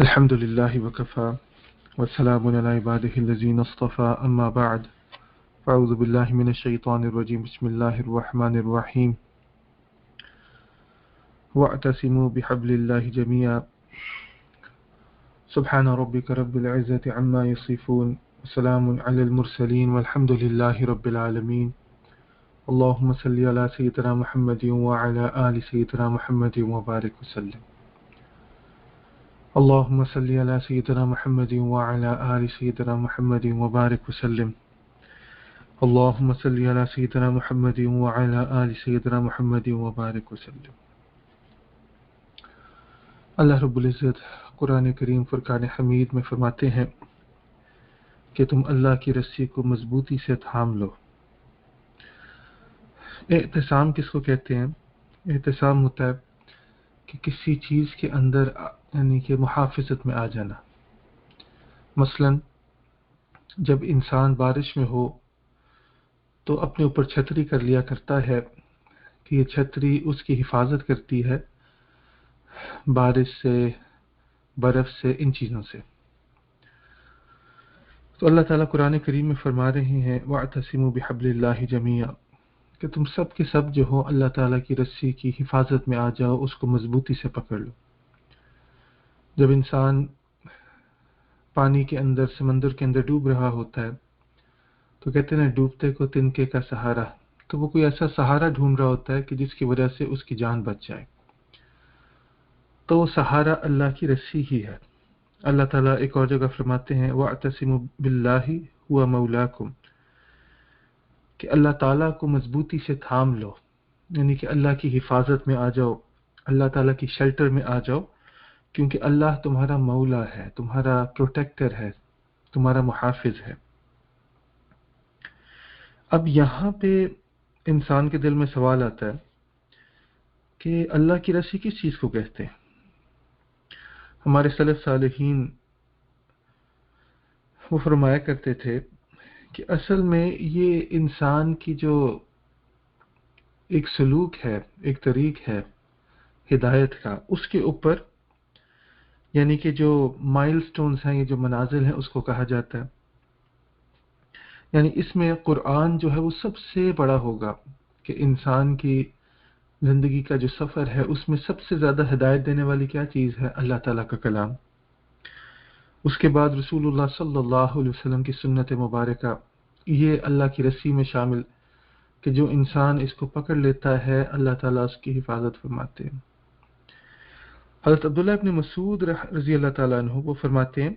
الحمد لله وكفى والسلام على عباده الذين اصطفى أما بعد فأعوذ بالله من الشيطان الرجيم بسم الله الرحمن الرحيم واعتصموا بحبل الله جميعا سبحان ربك رب العزة عما يصفون وسلام على المرسلين والحمد لله رب العالمين اللهم صل على سيدنا محمد وعلى آل سيدنا محمد وبارك وسلم اللهم صل على سيدنا محمد وعلى آل سيدنا محمد وبارك وسلم اللهم صل على سيدنا محمد وعلى آل سيدنا محمد وبارك وسلم اللہ رب العزت قرآن کریم فرقان حمید میں فرماتے ہیں کہ تم اللہ کی رسی کو مضبوطی سے تھام لو۔ اعتصام کس کو کہتے ہیں؟ اعتصام ہوتا ہے کہ کسی چیز کے اندر یعنی کہ محافظت میں آ جانا۔ مثلا جب انسان بارش میں ہو تو اپنے اوپر چھتری کر لیا کرتا ہے کہ یہ چھتری اس کی حفاظت کرتی ہے بارش سے، برف سے، ان چیزوں سے۔ تو اللہ تعالیٰ قرآن کریم میں فرما رہے ہیں وَاعْتَصِمُوا بِحَبْلِ اللَّهِ جَمِيعًا کہ تم سب کے سب جو ہو اللہ تعالیٰ کی رسی کی حفاظت میں آ جاؤ، اس کو مضبوطی سے پکڑ لو۔ جب انسان پانی کے اندر، سمندر کے اندر ڈوب رہا ہوتا ہے تو کہتے ہیں ڈوبتے کو تنکے کا سہارا، تو وہ کوئی ایسا سہارا ڈھونڈ رہا ہوتا ہے کہ جس کی وجہ سے اس کی جان بچ جائے، تو وہ سہارا اللہ کی رسی ہی ہے۔ اللہ تعالیٰ ایک اور جگہ فرماتے ہیں وَاعْتَصِمُوا بِاللَّهِ هُوَ مَوْلَاكُمْ کہ اللہ تعالیٰ کو مضبوطی سے تھام لو، یعنی کہ اللہ کی حفاظت میں آ جاؤ، اللہ تعالیٰ کی شیلٹر میں آ جاؤ، کیونکہ اللہ تمہارا مولا ہے، تمہارا پروٹیکٹر ہے، تمہارا محافظ ہے۔ اب یہاں پہ انسان کے دل میں سوال آتا ہے کہ اللہ کی رسی کس چیز کو کہتے ہیں؟ ہمارے سلف صالحین وہ فرمایا کرتے تھے کہ اصل میں یہ انسان کی جو ایک سلوک ہے، ایک طریق ہے ہدایت کا، اس کے اوپر یعنی کہ جو مائل سٹونز ہیں، یہ جو منازل ہیں، اس کو کہا جاتا ہے۔ یعنی اس میں قرآن جو ہے وہ سب سے بڑا ہوگا کہ انسان کی زندگی کا جو سفر ہے اس میں سب سے زیادہ ہدایت دینے والی کیا چیز ہے؟ اللہ تعالیٰ کا کلام۔ اس کے بعد رسول اللہ صلی اللہ علیہ وسلم کی سنت مبارکہ، یہ اللہ کی رسی میں شامل کہ جو انسان اس کو پکڑ لیتا ہے اللہ تعالیٰ اس کی حفاظت فرماتے ہیں۔ حضرت عبداللہ ابن مسعود رضی اللہ تعالیٰ عنہ وہ فرماتے ہیں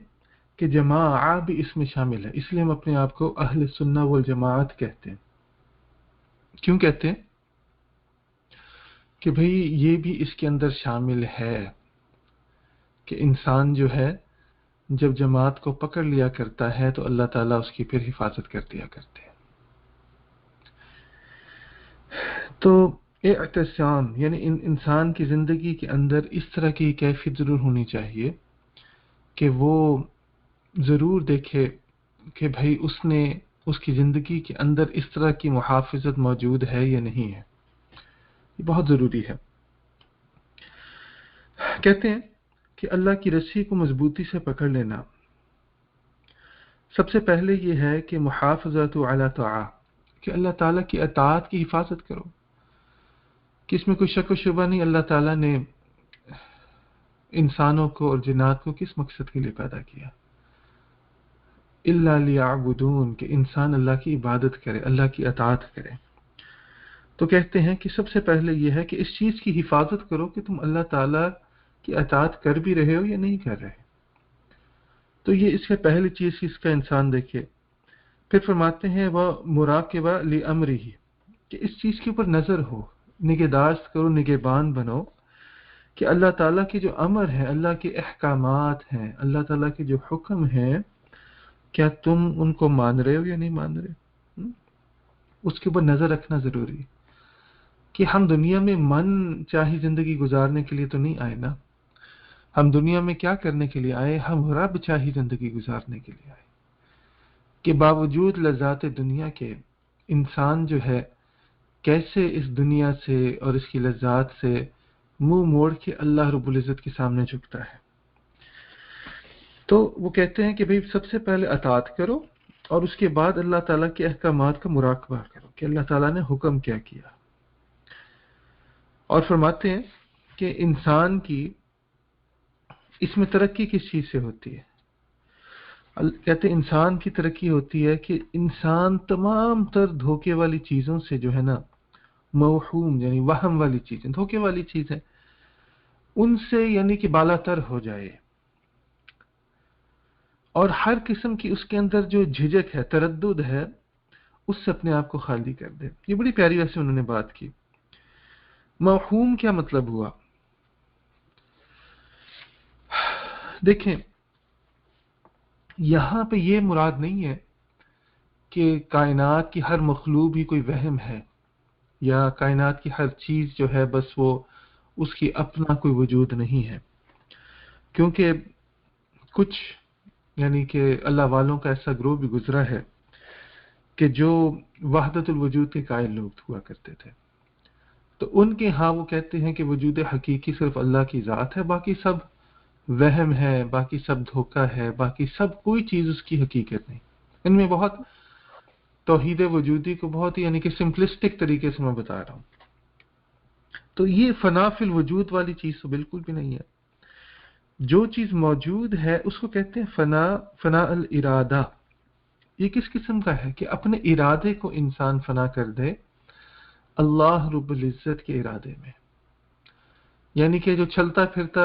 کہ جماعہ بھی اس میں شامل ہے، اس لیے ہم اپنے آپ کو اہل سنہ والجماعت کہتے ہیں۔ کیوں کہتے ہیں؟ کہ بھئی یہ بھی اس کے اندر شامل ہے کہ انسان جو ہے جب جماعت کو پکڑ لیا کرتا ہے تو اللہ تعالیٰ اس کی پھر حفاظت کر دیا کرتے ہیں۔ تو اعتصام یعنی انسان کی زندگی کے اندر اس طرح کی کیفیت ضرور ہونی چاہیے کہ وہ ضرور دیکھے کہ بھئی اس کی زندگی کے اندر اس طرح کی محافظت موجود ہے یا نہیں ہے۔ یہ بہت ضروری ہے۔ کہتے ہیں کہ اللہ کی رسی کو مضبوطی سے پکڑ لینا، سب سے پہلے یہ ہے کہ محافظت علی طاعہ کہ اللہ تعالیٰ کی اطاعت کی حفاظت کرو، کہ اس میں کوئی شک و شبہ نہیں اللہ تعالیٰ نے انسانوں کو اور جنات کو کس مقصد کے لیے پیدا کیا، الا لیعبدون کہ انسان اللہ کی عبادت کرے، اللہ کی اطاعت کرے۔ تو کہتے ہیں کہ سب سے پہلے یہ ہے کہ اس چیز کی حفاظت کرو کہ تم اللہ تعالیٰ کی اطاعت کر بھی رہے ہو یا نہیں کر رہے۔ تو یہ اس سے پہلی چیز اس کا انسان دیکھے۔ پھر فرماتے ہیں وہ مراقبہ لامرہ کہ اس چیز کے اوپر نظر ہو، نگہداشت کرو، نگہبان بنو کہ اللہ تعالیٰ کی جو امر ہے، اللہ کے احکامات ہیں، اللہ تعالیٰ کے جو حکم ہیں، کیا تم ان کو مان رہے ہو یا نہیں مان رہے؟ اس کے اوپر نظر رکھنا ضروری ہے کہ ہم دنیا میں من چاہی زندگی گزارنے کے لیے تو نہیں آئے نا، ہم دنیا میں کیا کرنے کے لیے آئے؟ ہم رب چاہی زندگی گزارنے کے لیے آئے کہ باوجود لذات دنیا کے انسان جو ہے کیسے اس دنیا سے اور اس کی لذات سے منہ موڑ کے اللہ رب العزت کے سامنے جھکتا ہے۔ تو وہ کہتے ہیں کہ بھئی سب سے پہلے اطاعت کرو اور اس کے بعد اللہ تعالیٰ کے احکامات کا مراقبہ کرو کہ اللہ تعالیٰ نے حکم کیا کیا. اور فرماتے ہیں کہ انسان کی اس میں ترقی کس چیز سے ہوتی ہے؟ کہتے ہیں انسان کی ترقی ہوتی ہے کہ انسان تمام تر دھوکے والی چیزوں سے جو ہے نا، موہوم یعنی وہم والی چیزیں، دھوکے والی چیزیں، ان سے یعنی کہ بالا تر ہو جائے، اور ہر قسم کی اس کے اندر جو جھجک ہے، تردد ہے، اس سے اپنے آپ کو خالی کر دے. یہ بڑی پیاری ویسے انہوں نے بات کی. موہوم کیا مطلب ہوا؟ دیکھیں یہاں پہ یہ مراد نہیں ہے کہ کائنات کی ہر مخلوق بھی کوئی وہم ہے، یا کائنات کی ہر چیز جو ہے بس وہ اس کی اپنا کوئی وجود نہیں ہے. کیونکہ کچھ یعنی کہ اللہ والوں کا ایسا گروہ بھی گزرا ہے کہ جو وحدت الوجود کے قائل لوگ ہوا کرتے تھے. تو ان کے ہاں وہ کہتے ہیں کہ وجود حقیقی صرف اللہ کی ذات ہے، باقی سب وہم ہے، باقی سب دھوکہ ہے، باقی سب کوئی چیز اس کی حقیقت نہیں. ان میں بہت توحید وجودی کو بہت یعنی کہ سمپلسٹک طریقے سے میں بتا رہا ہوں. تو یہ فنا فی الوجود والی چیز تو بالکل بھی نہیں ہے. جو چیز موجود ہے اس کو کہتے ہیں فنا الارادہ. یہ کس قسم کا ہے؟ کہ اپنے ارادے کو انسان فنا کر دے اللہ رب العزت کے ارادے میں. یعنی کہ جو چلتا پھرتا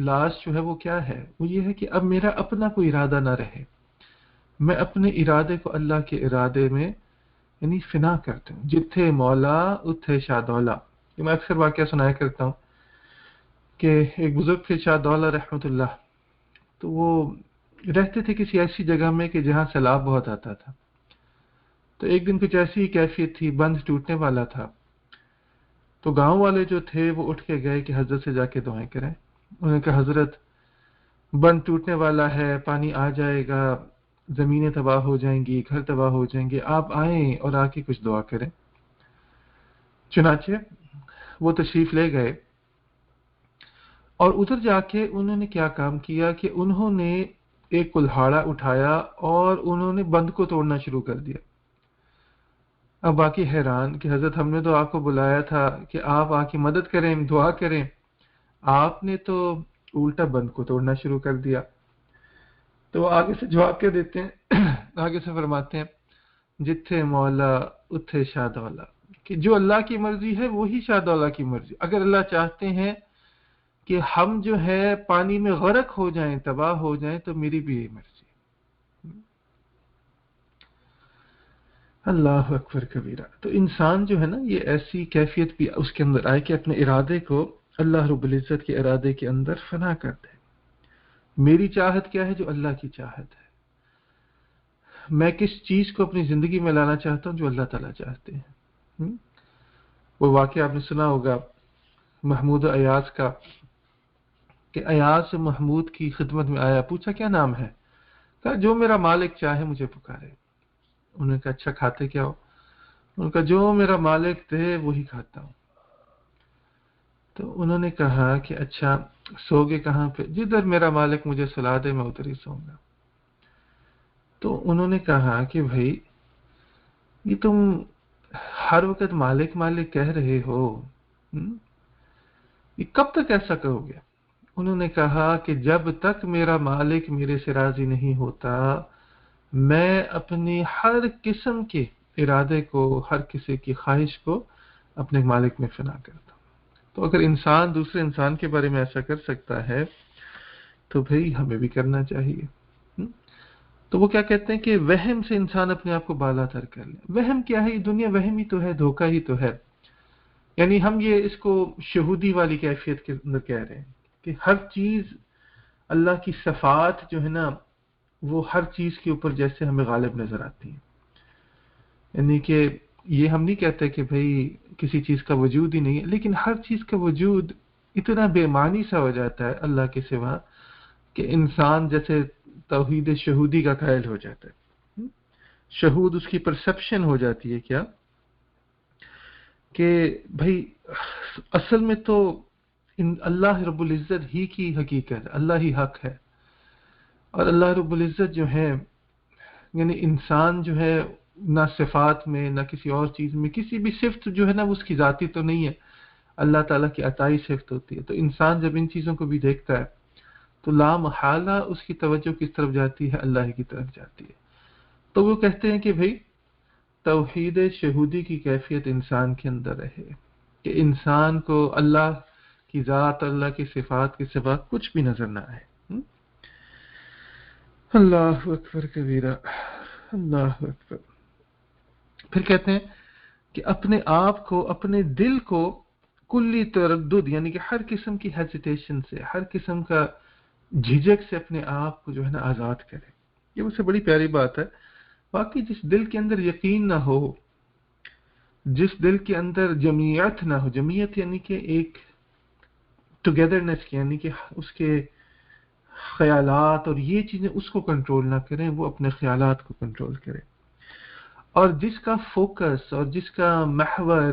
لاش جو ہے وہ کیا ہے؟ وہ یہ ہے کہ اب میرا اپنا کوئی ارادہ نہ رہے، میں اپنے ارادے کو اللہ کے ارادے میں یعنی فنا کرتا ہوں. جتھے مولا اتھے شاہ دولا. یہ میں اکثر واقعہ سنایا کرتا ہوں کہ ایک بزرگ تھے شاہ دولا رحمۃ اللہ. تو وہ رہتے تھے کسی ایسی جگہ میں کہ جہاں سیلاب بہت آتا تھا. تو ایک دن کچھ ایسی کیفیت تھی، بند ٹوٹنے والا تھا. تو گاؤں والے جو تھے وہ اٹھ کے گئے کہ حضرت سے جا کے دعائیں کریں. انہوں نے کہا حضرت بند ٹوٹنے والا ہے، پانی آ جائے گا، زمینیں تباہ ہو جائیں گی، گھر تباہ ہو جائیں گے، آپ آئیں اور آ کے کچھ دعا کریں. چنانچہ وہ تشریف لے گئے اور ادھر جا کے انہوں نے کیا کام کیا کہ انہوں نے ایک کلہاڑا اٹھایا اور انہوں نے بند کو توڑنا شروع کر دیا. اب باقی حیران کہ حضرت ہم نے تو آپ کو بلایا تھا کہ آپ آ کے مدد کریں، دعا کریں، آپ نے تو الٹا بند کو توڑنا شروع کر دیا. تو وہ آگے سے جواب کیا دیتے ہیں؟ آگے سے فرماتے ہیں جتھے مولا اتھے شاہ دولا. کہ جو اللہ کی مرضی ہے وہی شاہ دولا کی مرضی. اگر اللہ چاہتے ہیں کہ ہم جو ہے پانی میں غرق ہو جائیں، تباہ ہو جائیں، تو میری بھی یہی مرضی. اللہ اکبر کبیرہ. تو انسان جو ہے نا یہ ایسی کیفیت بھی اس کے اندر آئے کہ اپنے ارادے کو اللہ رب العزت کے ارادے کے اندر فنا کر دے. میری چاہت کیا ہے؟ جو اللہ کی چاہت ہے. میں کس چیز کو اپنی زندگی میں لانا چاہتا ہوں؟ جو اللہ تعالیٰ چاہتے ہیں. وہ واقعہ آپ نے سنا ہوگا محمود ایاز کا کہ ایاز محمود کی خدمت میں آیا، پوچھا کیا نام ہے؟ کہا جو میرا مالک چاہے مجھے پکارے. انہوں نے کہا اچھا کھاتے کیا ہو؟ انہوں نے کہا جو میرا مالک دے وہی کھاتا ہوں. تو انہوں نے کہا کہ اچھا سو گے کہاں پہ؟ جدھر میرا مالک مجھے سلا دے میں ادھر ہی سوؤں گا. تو انہوں نے کہا کہ بھائی یہ تم ہر وقت مالک مالک کہہ رہے ہو، یہ کب تک ایسا کہو گے؟ انہوں نے کہا کہ جب تک میرا مالک میرے سے راضی نہیں ہوتا میں اپنی ہر قسم کے ارادے کو، ہر کسی کی خواہش کو اپنے مالک میں فنا کرتا ہوں. تو اگر انسان دوسرے انسان کے بارے میں ایسا کر سکتا ہے تو بھئی ہمیں بھی کرنا چاہیے. تو وہ کیا کہتے ہیں کہ وہم سے انسان اپنے آپ کو بالا تر کر لے. وہم کیا ہے؟ یہ دنیا وہم ہی تو ہے، دھوکہ ہی تو ہے. یعنی ہم یہ اس کو شہودی والی کیفیت کے اندر کہہ رہے ہیں کہ ہر چیز اللہ کی صفات جو ہے نا وہ ہر چیز کے اوپر جیسے ہمیں غالب نظر آتی ہیں. یعنی کہ یہ ہم نہیں کہتے کہ بھئی کسی چیز کا وجود ہی نہیں ہے، لیکن ہر چیز کا وجود اتنا بے معنی سا ہو جاتا ہے اللہ کے سوا کہ انسان جیسے توحید شہودی کا قائل ہو جاتا ہے. شہود اس کی پرسپشن ہو جاتی ہے کیا کہ بھئی اصل میں تو اللہ رب العزت ہی کی حقیقت، اللہ ہی حق ہے. اور اللہ رب العزت جو ہے یعنی انسان جو ہے نہ صفات میں نہ کسی اور چیز میں کسی بھی صفت جو ہے نا وہ اس کی ذاتی تو نہیں ہے، اللہ تعالیٰ کی عطائی صفت ہوتی ہے. تو انسان جب ان چیزوں کو بھی دیکھتا ہے تو لا محالہ اس کی توجہ کس طرف جاتی ہے؟ اللہ کی طرف جاتی ہے. تو وہ کہتے ہیں کہ بھئی توحید شہودی کی کیفیت انسان کے اندر رہے کہ انسان کو اللہ کی ذات، اللہ کی صفات کے سوا کچھ بھی نظر نہ آئے. اللہ اکبر کبیرہ، اللہ اکبر. پھر کہتے ہیں کہ اپنے آپ کو، اپنے دل کو کلی تردد یعنی کہ ہر قسم کی ہیزیٹیشن سے، ہر قسم کا جھجک سے اپنے آپ کو جو ہے نا آزاد کرے. یہ مجھ سے بڑی پیاری بات ہے. باقی جس دل کے اندر یقین نہ ہو، جس دل کے اندر جمعیت نہ ہو، جمعیت یعنی کہ ایک ٹوگیدرنس یعنی کہ اس کے خیالات اور یہ چیزیں اس کو کنٹرول نہ کریں، وہ اپنے خیالات کو کنٹرول کرے، اور جس کا فوکس اور جس کا محور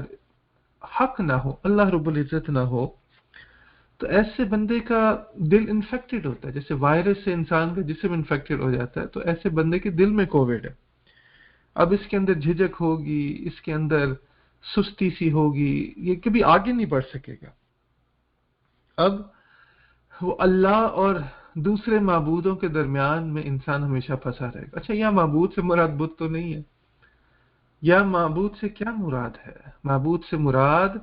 حق نہ ہو، اللہ رب العزت نہ ہو، تو ایسے بندے کا دل انفیکٹڈ ہوتا ہے. جیسے وائرس سے انسان کا جسم انفیکٹڈ ہو جاتا ہے، تو ایسے بندے کے دل میں کووڈ ہے. اب اس کے اندر جھجک ہوگی، اس کے اندر سستی سی ہوگی، یہ کبھی آگے نہیں بڑھ سکے گا. اب وہ اللہ اور دوسرے معبودوں کے درمیان میں انسان ہمیشہ پھنسا رہے گا. اچھا، یا معبود سے مراد بت تو نہیں ہے، یا معبود سے کیا مراد ہے؟ معبود سے مراد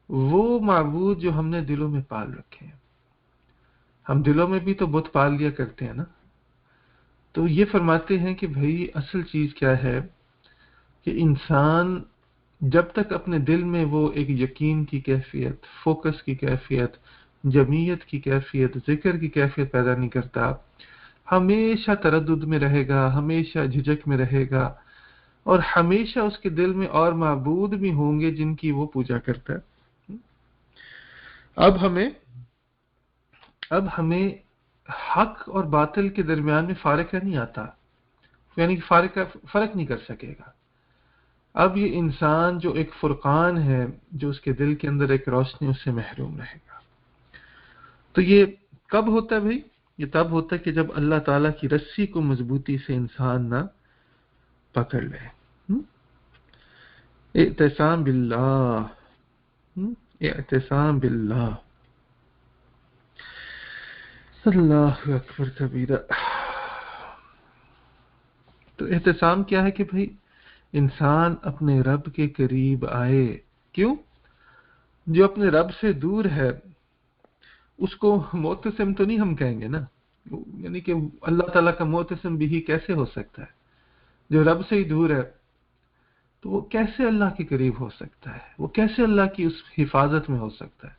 وہ معبود جو ہم نے دلوں میں پال رکھے ہیں. ہم دلوں میں بھی تو بت پال لیا کرتے ہیں نا. تو یہ فرماتے ہیں کہ بھئی اصل چیز کیا ہے کہ انسان جب تک اپنے دل میں وہ ایک یقین کی کیفیت، فوکس کی کیفیت، جمعیت کی کیفیت، ذکر کی کیفیت پیدا نہیں کرتا، ہمیشہ تردد میں رہے گا، ہمیشہ جھجک میں رہے گا، اور ہمیشہ اس کے دل میں اور معبود بھی ہوں گے جن کی وہ پوجا کرتا ہے. اب ہمیں حق اور باطل کے درمیان میں فارقہ نہیں آتا، یعنی کہ فرق نہیں کر سکے گا. اب یہ انسان جو ایک فرقان ہے، جو اس کے دل کے اندر ایک روشنی، اس سے محروم رہے گا. تو یہ کب ہوتا ہے بھائی؟ یہ تب ہوتا ہے کہ جب اللہ تعالیٰ کی رسی کو مضبوطی سے انسان نہ پکڑ لے. اعتصام باللہ، اعتصام باللہ. اللہ اکبر کبیرہ. تو اعتصام کیا ہے کہ بھائی انسان اپنے رب کے قریب آئے. کیوں؟ جو اپنے رب سے دور ہے اس کو معتصم تو نہیں ہم کہیں گے نا، یعنی کہ اللہ تعالیٰ کا معتصم بھی کیسے ہو سکتا ہے؟ جو رب سے ہی دور ہے تو وہ کیسے اللہ کے قریب ہو سکتا ہے؟ وہ کیسے اللہ کی اس حفاظت میں ہو سکتا ہے؟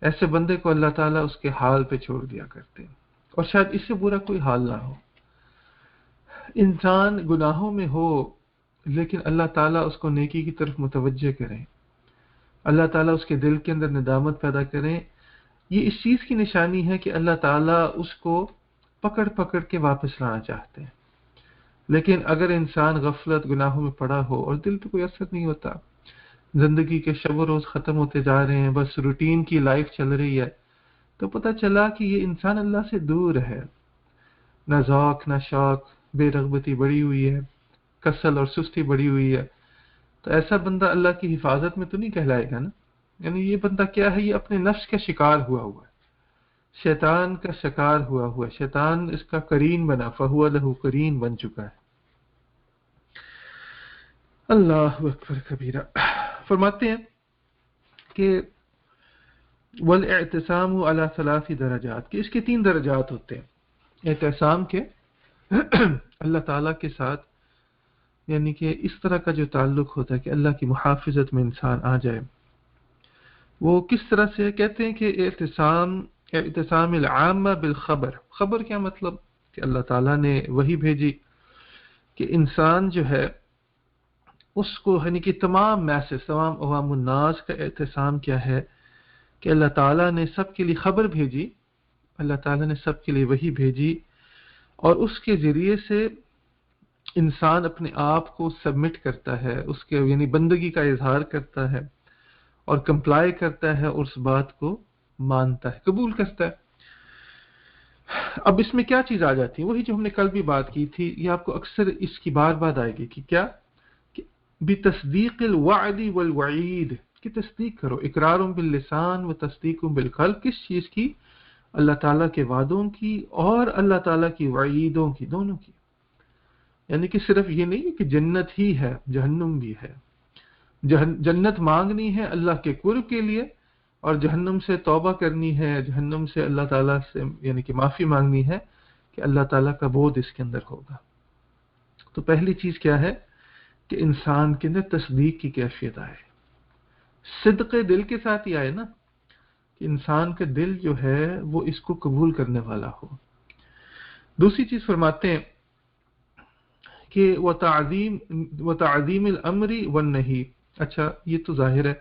ایسے بندے کو اللہ تعالیٰ اس کے حال پہ چھوڑ دیا کرتے ہیں، اور شاید اس سے برا کوئی حال نہ ہو. انسان گناہوں میں ہو لیکن اللہ تعالیٰ اس کو نیکی کی طرف متوجہ کریں، اللہ تعالیٰ اس کے دل کے اندر ندامت پیدا کریں. یہ اس چیز کی نشانی ہے کہ اللہ تعالیٰ اس کو پکڑ پکڑ کے واپس لانا چاہتے ہیں. لیکن اگر انسان غفلت گناہوں میں پڑا ہو اور دل پہ کوئی اثر نہیں ہوتا، زندگی کے شب و روز ختم ہوتے جا رہے ہیں، بس روٹین کی لائف چل رہی ہے، تو پتہ چلا کہ یہ انسان اللہ سے دور ہے. نہ ذوق نہ شوق، بے رغبتی بڑی ہوئی ہے، کسل اور سستی بڑی ہوئی ہے. تو ایسا بندہ اللہ کی حفاظت میں تو نہیں کہلائے گا نا. یعنی یہ بندہ کیا ہے؟ یہ اپنے نفس کا شکار ہوا ہوا ہے، شیطان کا شکار ہوا ہوا ہے، شیطان اس کا قرین بنا، فہو لہو قرین بن چکا ہے. اللہ اکبر کبیرہ. فرماتے ہیں کہ والاعتصام علی 3 درجات، کہ اس کے 3 درجات ہوتے ہیں اعتصام کے اللہ تعالیٰ کے ساتھ. یعنی کہ اس طرح کا جو تعلق ہوتا ہے کہ اللہ کی محافظت میں انسان آ جائے، وہ کس طرح سے؟ کہتے ہیں کہ اعتصام العامہ بالخبر. خبر کیا مطلب؟ کہ اللہ تعالیٰ نے وحی بھیجی کہ انسان جو ہے اس کو، یعنی کہ تمام میسز، تمام عوام الناس کا اعتصام کیا ہے کہ اللہ تعالیٰ نے سب کے لیے خبر بھیجی، اللہ تعالیٰ نے سب کے لیے وحی بھیجی، اور اس کے ذریعے سے انسان اپنے آپ کو سبمٹ کرتا ہے، اس کے یعنی بندگی کا اظہار کرتا ہے اور کمپلائی کرتا ہے، اور اس بات کو مانتا ہے، قبول کرتا ہے. اب اس میں کیا چیز آ جاتی ہے؟ وہی جو ہم نے کل بھی بات کی تھی، یہ آپ کو اکثر اس کی بار بار آئے گی کہ کیا، کہ بتصدیق الوعد والوعید، کی تصدیق کرو، اقرار باللسان و تصدیق بالقلب، کس چیز کی؟ اللہ تعالیٰ کے وعدوں کی اور اللہ تعالیٰ کی وعیدوں کی، دونوں کی. یعنی کہ صرف یہ نہیں ہے کہ جنت ہی ہے، جہنم بھی ہے. جنت مانگنی ہے اللہ کے قرب کے لیے، اور جہنم سے توبہ کرنی ہے، جہنم سے اللہ تعالیٰ سے یعنی کہ معافی مانگنی ہے کہ اللہ تعالیٰ کا بودھ اس کے اندر ہوگا. تو پہلی چیز کیا ہے کہ انسان کے اندر تصدیق کی کیفیت آئے، صدق دل کے ساتھ ہی آئے نا، کہ انسان کا دل جو ہے وہ اس کو قبول کرنے والا ہو. دوسری چیز فرماتے ہیں کہ وتعظیم الامر والنہی. اچھا یہ تو ظاہر ہے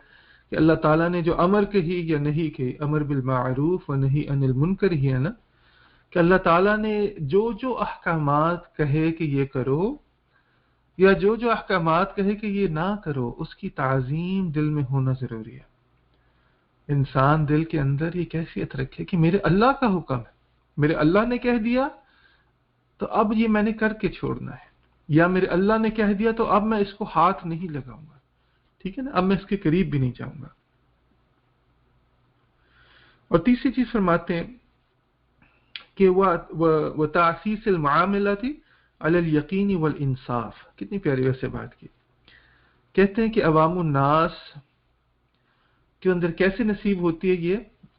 کہ اللہ تعالیٰ نے جو امر کہی یا نہیں کہی، امر بالمعروف و نہی عن المنکر ہی ہے نا، کہ اللہ تعالیٰ نے جو جو احکامات کہے کہ یہ کرو، یا جو جو احکامات کہے کہ یہ نہ کرو، اس کی تعظیم دل میں ہونا ضروری ہے. انسان دل کے اندر یہ کیفیت رکھے کہ میرے اللہ کا حکم ہے، میرے اللہ نے کہہ دیا تو اب یہ میں نے کر کے چھوڑنا ہے، یا میرے اللہ نے کہہ دیا تو اب میں اس کو ہاتھ نہیں لگاؤں گا، ٹھیک ہے نا، اب میں اس کے قریب بھی نہیں جاؤں گا. اور تیسری چیز فرماتے ہیں کہ وتعسیس المعاملات علی الیقین والانصاف. کتنی پیاری ویسے بات کی. کہتے ہیں کہ عوام الناس کے اندر کیسے نصیب ہوتی ہے یہ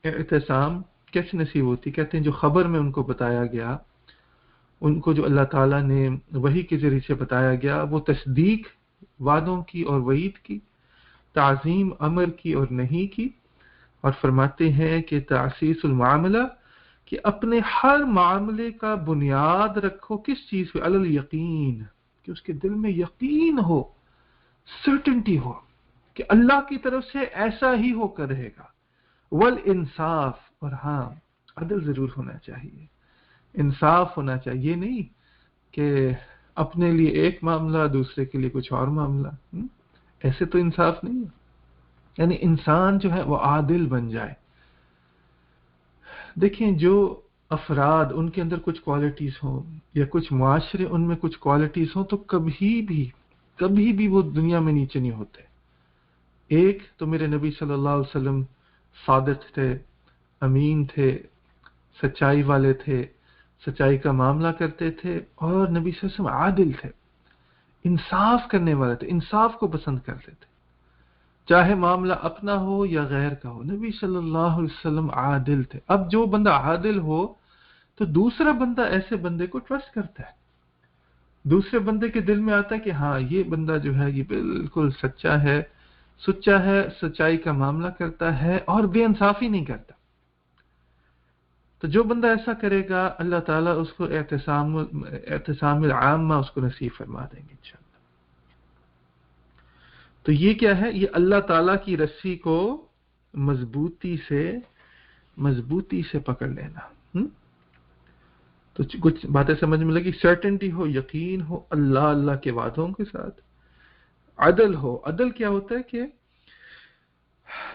اعتصام، کیسے نصیب ہوتی ہے؟ کہتے ہیں جو خبر میں ان کو بتایا گیا، ان کو جو اللہ تعالیٰ نے وحی کے ذریعے سے بتایا گیا، وہ تصدیق وعدوں کی اور وعید کی، تعظیم امر کی اور نہیں کی. اور فرماتے ہیں کہ تعسیس المعاملہ، کہ اپنے ہر معاملے کا بنیاد رکھو کس چیز پہ؟ علی الیقین، کہ اس کے دل میں یقین ہو، سرٹنٹی ہو کہ اللہ کی طرف سے ایسا ہی ہو کر رہے گا. والانصاف، اور ہاں عدل ضرور ہونا چاہیے، انصاف ہونا چاہیے. یہ نہیں کہ اپنے لیے ایک معاملہ دوسرے کے لیے کچھ اور معاملہ، ایسے تو انصاف نہیں ہے. یعنی انسان جو ہے وہ عادل بن جائے. دیکھیں جو افراد ان کے اندر کچھ کوالٹیز ہوں، یا کچھ معاشرے ان میں کچھ کوالٹیز ہوں، تو کبھی بھی وہ دنیا میں نیچے نہیں ہوتے. ایک تو میرے نبی صلی اللہ علیہ وسلم صادق تھے، امین تھے، سچائی والے تھے، سچائی کا معاملہ کرتے تھے، اور نبی صلی اللہ علیہ وسلم عادل تھے، انصاف کرنے والے تھے، انصاف کو پسند کرتے تھے، چاہے معاملہ اپنا ہو یا غیر کا ہو. نبی صلی اللہ علیہ وسلم عادل تھے. اب جو بندہ عادل ہو تو دوسرا بندہ ایسے بندے کو ٹرسٹ کرتا ہے، دوسرے بندے کے دل میں آتا ہے کہ ہاں یہ بندہ جو ہے یہ بالکل سچا ہے، سچائی کا معاملہ کرتا ہے اور بے انصافی نہیں کرتا. تو جو بندہ ایسا کرے گا اللہ تعالیٰ اس کو اعتصام العامہ اس کو نصیب فرما دیں گے انشاءاللہ. تو یہ کیا ہے؟ یہ اللہ تعالیٰ کی رسی کو مضبوطی سے پکڑ لینا. تو کچھ باتیں سمجھ میں لگی. سرٹنٹی ہو، یقین ہو اللہ کے وعدوں کے ساتھ. عدل ہو. عدل کیا ہوتا ہے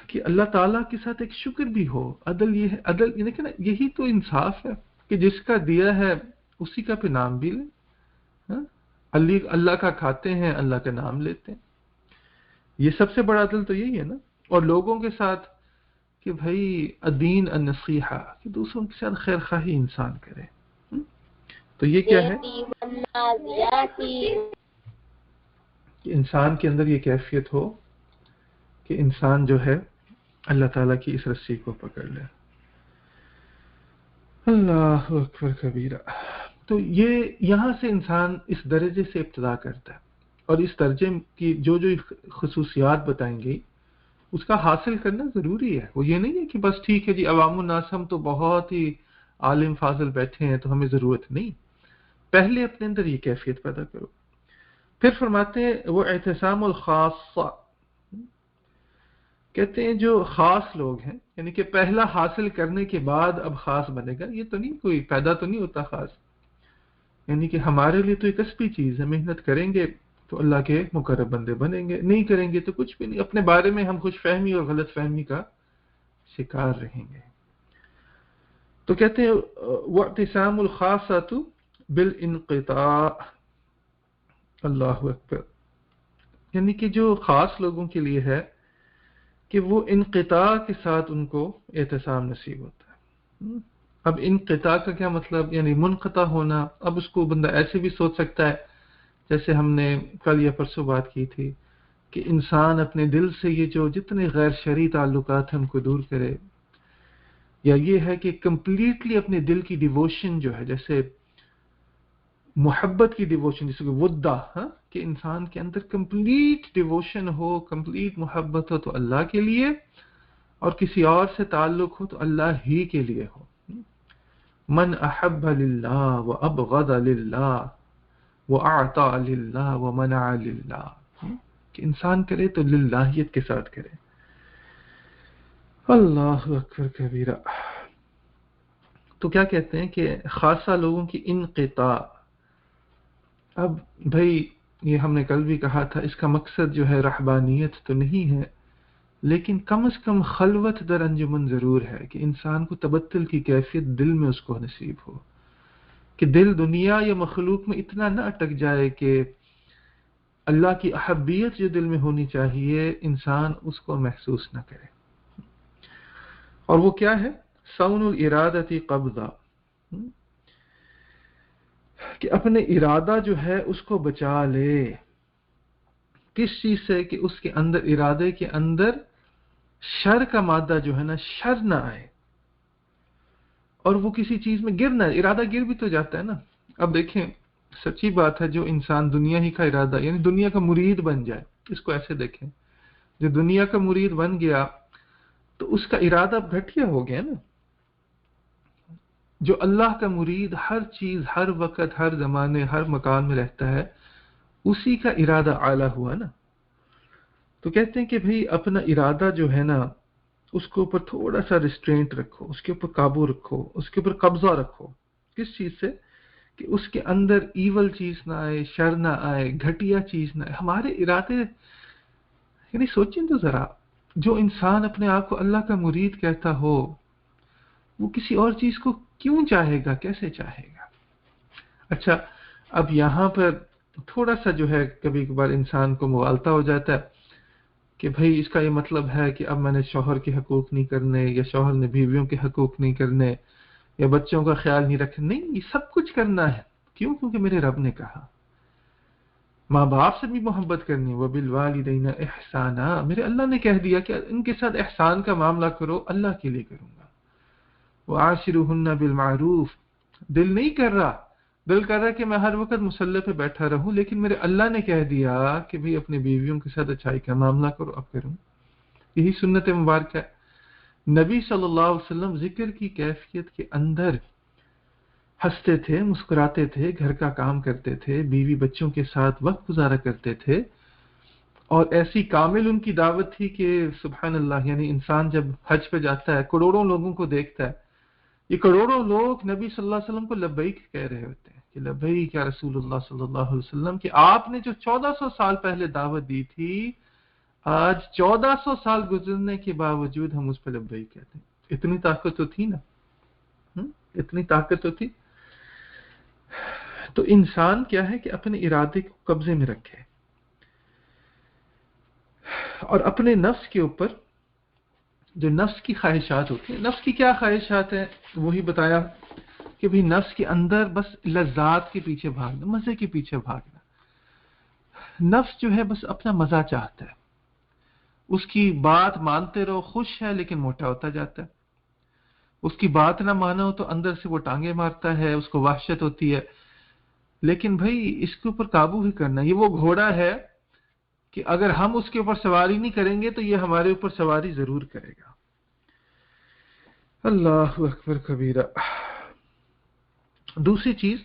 کہ اللہ تعالیٰ کے ساتھ ایک شکر بھی ہو. عدل یہ ہے، عدل یعنی کہ نا یہی تو انصاف ہے کہ جس کا دیا ہے اسی کا پہ نام بھی لیں. اللہ کا کھاتے ہیں، اللہ کا نام لیتے ہیں. یہ سب سے بڑا عدل تو یہی ہے نا. اور لوگوں کے ساتھ کہ بھائی الدین النصیحہ، کہ دوسروں کے ساتھ خیر خواہی انسان کرے. تو یہ کیا ہے کہ انسان کے اندر یہ کیفیت ہو کہ انسان جو ہے اللہ تعالیٰ کی اس رسی کو پکڑ لے. اللہ اکبر کبیرہ. تو یہ یہاں سے انسان اس درجے سے ابتدا کرتا ہے، اور اس درجے کی جو خصوصیات بتائیں گی اس کا حاصل کرنا ضروری ہے. وہ یہ نہیں ہے کہ بس ٹھیک ہے جی عوام الناس ہم تو بہت ہی عالم فاضل بیٹھے ہیں تو ہمیں ضرورت نہیں. پہلے اپنے اندر یہ کیفیت پیدا کرو. پھر فرماتے ہیں وہ اعتصام الخاصہ. کہتے ہیں جو خاص لوگ ہیں، یعنی کہ پہلا حاصل کرنے کے بعد اب خاص بنے گا، یہ تو نہیں، کوئی پیدا تو نہیں ہوتا خاص. یعنی کہ ہمارے لیے تو ایک کسبی چیز ہے، محنت کریں گے تو اللہ کے مقرب بندے بنیں گے، نہیں کریں گے تو کچھ بھی نہیں. اپنے بارے میں ہم خوش فہمی اور غلط فہمی کا شکار رہیں گے. تو کہتے ہیں وَاعْتِسَامُ الْخَاصَّةُ بِالْإِنْقِطَاعِ، اللہ اکبر، یعنی کہ جو خاص لوگوں کے لیے ہے کہ وہ انقطاع کے ساتھ ان کو اعتصام نصیب ہوتا ہے۔ اب انقطاع کا کیا مطلب؟ یعنی منقطع ہونا۔ اب اس کو بندہ ایسے بھی سوچ سکتا ہے، جیسے ہم نے کل یا پرسوں بات کی تھی کہ انسان اپنے دل سے یہ جو جتنے غیر شرعی تعلقات ہیں ان کو دور کرے، یا یہ ہے کہ کمپلیٹلی اپنے دل کی ڈیووشن جو ہے، جیسے محبت کی ڈیووشن، جیسے کہ ودہ، کہ انسان کے اندر کمپلیٹ ڈیووشن ہو، کمپلیٹ محبت ہو تو اللہ کے لیے، اور کسی اور سے تعلق ہو تو اللہ ہی کے لیے ہو۔ من احب للہ وابغض للہ واعطى للہ ومنع للہ، کہ انسان کرے تو للہیت کے ساتھ کرے۔ اللہ اکبر کبیرہ۔ تو کیا کہتے ہیں کہ خاصہ لوگوں کی انقطاع۔ اب بھائی یہ ہم نے کل بھی کہا تھا، اس کا مقصد جو ہے رہبانیت تو نہیں ہے، لیکن کم از کم خلوت در انجمن ضرور ہے کہ انسان کو تبتل کی کیفیت دل میں اس کو نصیب ہو، کہ دل دنیا یا مخلوق میں اتنا نہ اٹک جائے کہ اللہ کی احبیت جو دل میں ہونی چاہیے انسان اس کو محسوس نہ کرے۔ اور وہ کیا ہے؟ صون الارادۃ قبضہ، کہ اپنے ارادہ جو ہے اس کو بچا لے۔ کس چیز سے؟ کہ اس کے اندر، ارادے کے اندر شر کا مادہ جو ہے نا، شر نہ آئے، اور وہ کسی چیز میں گر نہ آئے۔ ارادہ گر بھی تو جاتا ہے نا۔ اب دیکھیں، سچی بات ہے، جو انسان دنیا ہی کا ارادہ، یعنی دنیا کا مرید بن جائے، اس کو ایسے دیکھیں، جو دنیا کا مرید بن گیا تو اس کا ارادہ گھٹیا ہو گیا نا۔ جو اللہ کا مرید ہر چیز، ہر وقت، ہر زمانے، ہر مکان میں رہتا ہے، اسی کا ارادہ اعلیٰ ہوا نا۔ تو کہتے ہیں کہ بھئی اپنا ارادہ جو ہے نا، اس کے اوپر تھوڑا سا ریسٹرینٹ رکھو، اس کے اوپر قابو رکھو، اس کے اوپر قبضہ رکھو۔ کس چیز سے؟ کہ اس کے اندر ایول چیز نہ آئے، شر نہ آئے، گھٹیا چیز نہ آئے۔ ہمارے ارادے، یعنی سوچیں تو ذرا، جو انسان اپنے آپ کو اللہ کا مرید کہتا ہو، وہ کسی اور چیز کو کیوں چاہے گا؟ کیسے چاہے گا؟ اچھا، اب یہاں پر تھوڑا سا جو ہے کبھی کبھار انسان کو مغالطہ ہو جاتا ہے کہ بھئی اس کا یہ مطلب ہے کہ اب میں نے شوہر کے حقوق نہیں کرنے، یا شوہر نے بیویوں کے حقوق نہیں کرنے، یا بچوں کا خیال نہیں رکھنا۔ نہیں، یہ سب کچھ کرنا ہے۔ کیوں؟ کیونکہ میرے رب نے کہا۔ ماں باپ سے بھی محبت کرنی، وَبِالْوَالِدَيْنِ إِحْسَانًا، میرے اللہ نے کہہ دیا کہ ان کے ساتھ احسان کا معاملہ کرو، اللہ کے لیے کروں گا۔ وَعَاشِرُهُنَّ بِالْمَعْرُوفِ، دل نہیں کر رہا، دل کر رہا ہے کہ میں ہر وقت مصلی پہ بیٹھا رہوں، لیکن میرے اللہ نے کہہ دیا کہ بھئی اپنے بیویوں کے ساتھ اچھائی کا معاملہ کرو، اب کروں۔ یہی سنت مبارکہ ہے۔ نبی صلی اللہ علیہ وسلم ذکر کی کیفیت کے اندر ہنستے تھے، مسکراتے تھے، گھر کا کام کرتے تھے، بیوی بچوں کے ساتھ وقت گزارا کرتے تھے، اور ایسی کامل ان کی دعوت تھی کہ سبحان اللہ، یعنی انسان جب حج پہ جاتا ہے، کروڑوں لوگوں کو دیکھتا ہے، یہ کروڑوں لوگ نبی صلی اللہ علیہ وسلم کو لبیک کہہ رہے ہوتے ہیں کہ لبیک یا رسول اللہ صلی اللہ علیہ وسلم، کہ آپ نے جو 1400 سال پہلے دعوت دی تھی، آج 1400 سال گزرنے کے باوجود ہم اس پہ لبیک کہتے ہیں۔ اتنی طاقت تو تھی نا، اتنی طاقت تو تھی۔ تو انسان کیا ہے کہ اپنے ارادے کو قبضے میں رکھے، اور اپنے نفس کے اوپر جو نفس کی خواہشات ہوتی ہیں، نفس کی کیا خواہشات ہیں وہی بتایا کہ بھی نفس کے اندر بس لذات کے پیچھے بھاگنا، مزے کے پیچھے بھاگنا۔ نفس جو ہے بس اپنا مزہ چاہتا ہے، اس کی بات مانتے رہو، خوش ہے لیکن موٹا ہوتا جاتا ہے۔ اس کی بات نہ مانو تو اندر سے وہ ٹانگیں مارتا ہے، اس کو وحشت ہوتی ہے۔ لیکن بھائی اس کے اوپر قابو بھی کرنا، یہ وہ گھوڑا ہے کہ اگر ہم اس کے اوپر سواری نہیں کریں گے تو یہ ہمارے اوپر سواری ضرور کرے گا۔ اللہ اکبر کبیرہ۔ دوسری چیز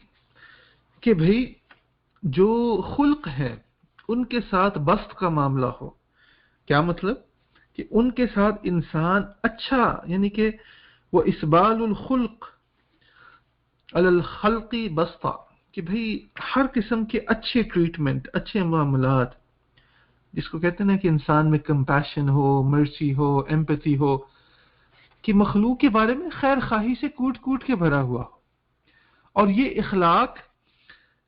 کہ بھائی جو خلق ہے ان کے ساتھ بسط کا معاملہ ہو۔ کیا مطلب؟ کہ ان کے ساتھ انسان اچھا، یعنی کہ وہ اسبال الخلق علی الخلق بسطہ، کہ بھئی ہر قسم کے اچھے ٹریٹمنٹ، اچھے معاملات، جس کو کہتے ہیں نا کہ انسان میں کمپیشن ہو، مرسی ہو، ایمپیتھی ہو، کہ مخلوق کے بارے میں خیر خواہی سے کوٹ کوٹ کے بھرا ہوا ہو. اور یہ اخلاق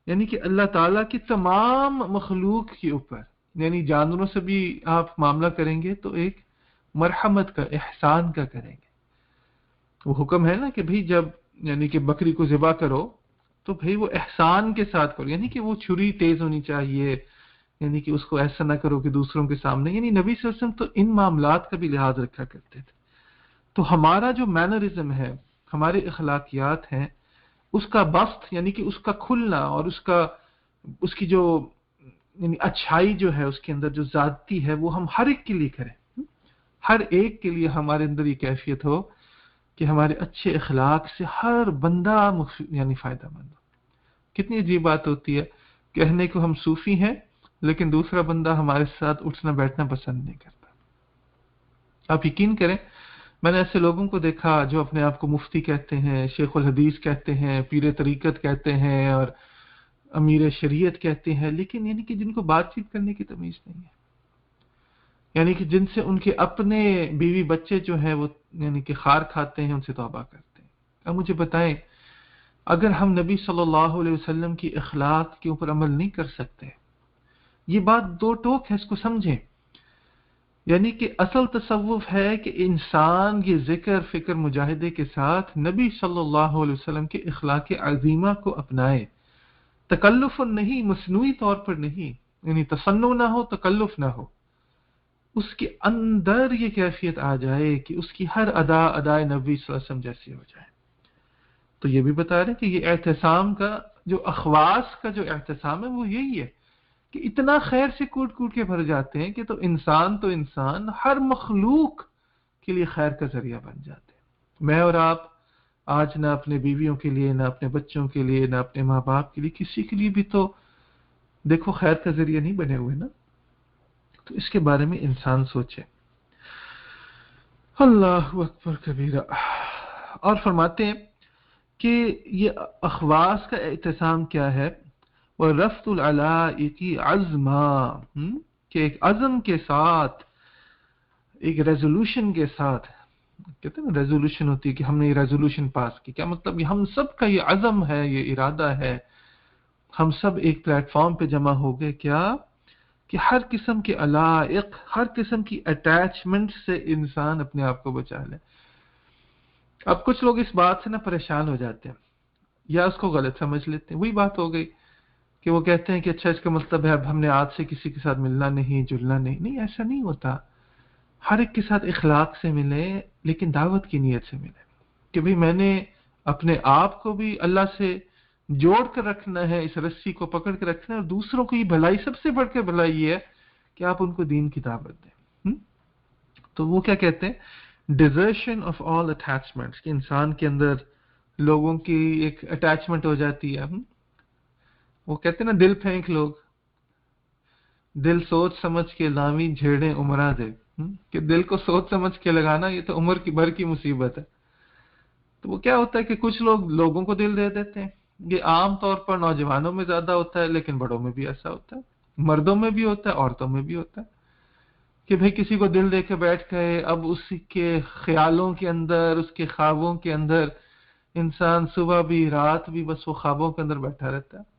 یعنی کہ اللہ تعالیٰ کی تمام مخلوق کے اوپر، یعنی جانوروں سے بھی آپ معاملہ کریں گے تو ایک مرحمت کا، احسان کا کریں گے. وہ حکم ہے نا کہ بھئی جب یعنی کہ بکری کو ذبح کرو تو بھئی وہ احسان کے ساتھ کرو، یعنی کہ وہ چھری تیز ہونی چاہیے، یعنی کہ اس کو ایسا نہ کرو کہ دوسروں کے سامنے، یعنی نبی صلی اللہ علیہ وسلم تو ان معاملات کا بھی لحاظ رکھا کرتے تھے. تو ہمارا جو مینرزم ہے، ہمارے اخلاقیات ہیں، اس کا بسط یعنی کہ اس کا کھلنا اور اس کی جو یعنی اچھائی جو ہے اس کے اندر جو ذاتی ہے وہ ہم ہر ایک کے لیے کریں. ہر ایک کے لیے ہمارے اندر یہ کیفیت ہو کہ ہمارے اچھے اخلاق سے ہر بندہ یعنی فائدہ مند ہو. کتنی عجیب بات ہوتی ہے کہنے کو ہم صوفی ہیں لیکن دوسرا بندہ ہمارے ساتھ اٹھنا بیٹھنا پسند نہیں کرتا. آپ یقین کریں میں نے ایسے لوگوں کو دیکھا جو اپنے آپ کو مفتی کہتے ہیں، شیخ الحدیث کہتے ہیں، پیر طریقت کہتے ہیں اور امیر شریعت کہتے ہیں، لیکن یعنی کہ جن کو بات چیت کرنے کی تمیز نہیں ہے، یعنی کہ جن سے ان کے اپنے بیوی بچے جو ہیں وہ یعنی کہ خار کھاتے ہیں، ان سے توبہ کرتے ہیں. اب مجھے بتائیں اگر ہم نبی صلی اللہ علیہ وسلم کی اخلاق کے اوپر عمل نہیں کر سکتے، یہ بات دو ٹوک ہے، اس کو سمجھیں. یعنی کہ اصل تصوف ہے کہ انسان یہ ذکر فکر مجاہدے کے ساتھ نبی صلی اللہ علیہ وسلم کے اخلاق عظیمہ کو اپنائے، تکلف نہیں، مصنوعی طور پر نہیں، یعنی تصنع نہ ہو، تکلف نہ ہو، اس کے اندر یہ کیفیت آ جائے کہ اس کی ہر ادا ادائے نبی صلی اللہ علیہ وسلم جیسی ہو جائے. تو یہ بھی بتا رہے ہیں کہ یہ اعتصام کا جو اخواص کا جو اعتصام ہے وہ یہی ہے کہ اتنا خیر سے کوٹ کوٹ کے بھر جاتے ہیں کہ تو انسان ہر مخلوق کے لیے خیر کا ذریعہ بن جاتے ہیں. میں اور آپ آج نہ اپنے بیویوں کے لیے، نہ اپنے بچوں کے لیے، نہ اپنے ماں باپ کے لیے، کسی کے لیے بھی تو دیکھو خیر کا ذریعہ نہیں بنے ہوئے نا. تو اس کے بارے میں انسان سوچے. اللہ اکبر کبیرہ. اور فرماتے ہیں کہ یہ اخواص کا اعتصام کیا ہے؟ وَرَفْتُ الْعَلَائِقِ عَزْمًا، کہ ایک عزم کے ساتھ، ایک ریزولوشن کے ساتھ، کہتے ہیں نا ریزولوشن ہوتی ہے کہ ہم نے یہ ریزولوشن پاس کی، کیا مطلب یہ ہم سب کا یہ عزم ہے، یہ ارادہ ہے، ہم سب ایک پلیٹ فارم پہ جمع ہو گئے کیا کہ ہر قسم کے علائق، ہر قسم کی اٹیچمنٹ سے انسان اپنے آپ کو بچا لے. اب کچھ لوگ اس بات سے نہ پریشان ہو جاتے ہیں یا اس کو غلط سمجھ لیتے ہیں. وہی بات ہو گئی کہ وہ کہتے ہیں کہ اچھا اس کا مطلب ہے اب ہم نے آج سے کسی کے ساتھ ملنا نہیں، جلنا نہیں. نہیں، ایسا نہیں ہوتا. ہر ایک کے ساتھ اخلاق سے ملے لیکن دعوت کی نیت سے ملے کہ بھئی میں نے اپنے آپ کو بھی اللہ سے جوڑ کر رکھنا ہے، اس رسی کو پکڑ کے رکھنا ہے، اور دوسروں کی بھلائی، سب سے بڑھ کر بھلائی یہ ہے کہ آپ ان کو دین کی دعوت دیں. تو وہ کیا کہتے ہیں؟ ڈیزرشن آف آل اٹیچمنٹس، کہ انسان کے اندر لوگوں کی ایک اٹیچمنٹ ہو جاتی ہے. وہ کہتے ہیں نا دل پھینک لوگ، دل سوچ سمجھ کے لاویں جھیڑیں عمرہ دے، کہ دل کو سوچ سمجھ کے لگانا یہ تو عمر کی بھر کی مصیبت ہے. تو وہ کیا ہوتا ہے کہ کچھ لوگ لوگوں کو دل دے دیتے ہیں. یہ عام طور پر نوجوانوں میں زیادہ ہوتا ہے لیکن بڑوں میں بھی ایسا ہوتا ہے، مردوں میں بھی ہوتا ہے، عورتوں میں بھی ہوتا ہے کہ بھئی کسی کو دل دے کے بیٹھ گئے، اب اس کے خیالوں کے اندر، اس کے خوابوں کے اندر انسان صبح بھی رات بھی بس وہ خوابوں کے اندر بیٹھا رہتا ہے.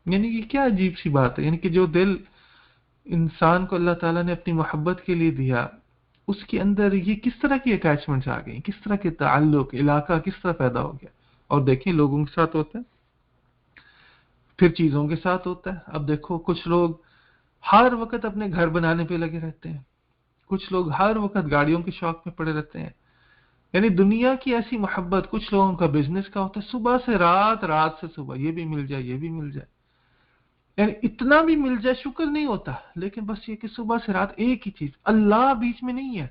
یعنی یہ کیا عجیب سی بات ہے، یعنی کہ جو دل انسان کو اللہ تعالیٰ نے اپنی محبت کے لیے دیا، اس کے اندر یہ کس طرح کی اٹیچمنٹس آ گئی، کس طرح کے تعلق، علاقہ کس طرح پیدا ہو گیا. اور دیکھیں لوگوں کے ساتھ ہوتا ہے، پھر چیزوں کے ساتھ ہوتا ہے. اب دیکھو کچھ لوگ ہر وقت اپنے گھر بنانے پہ لگے رہتے ہیں، کچھ لوگ ہر وقت گاڑیوں کے شوق میں پڑے رہتے ہیں. یعنی دنیا کی ایسی محبت، کچھ لوگوں کا بزنس کا ہوتا ہے، صبح سے رات، رات سے صبح، یہ بھی مل جائے، یہ بھی مل جائے. یعنی اتنا بھی مل جائے شکر نہیں ہوتا، لیکن بس یہ کہ صبح سے رات ایک ہی چیز، اللہ بیچ میں نہیں ہے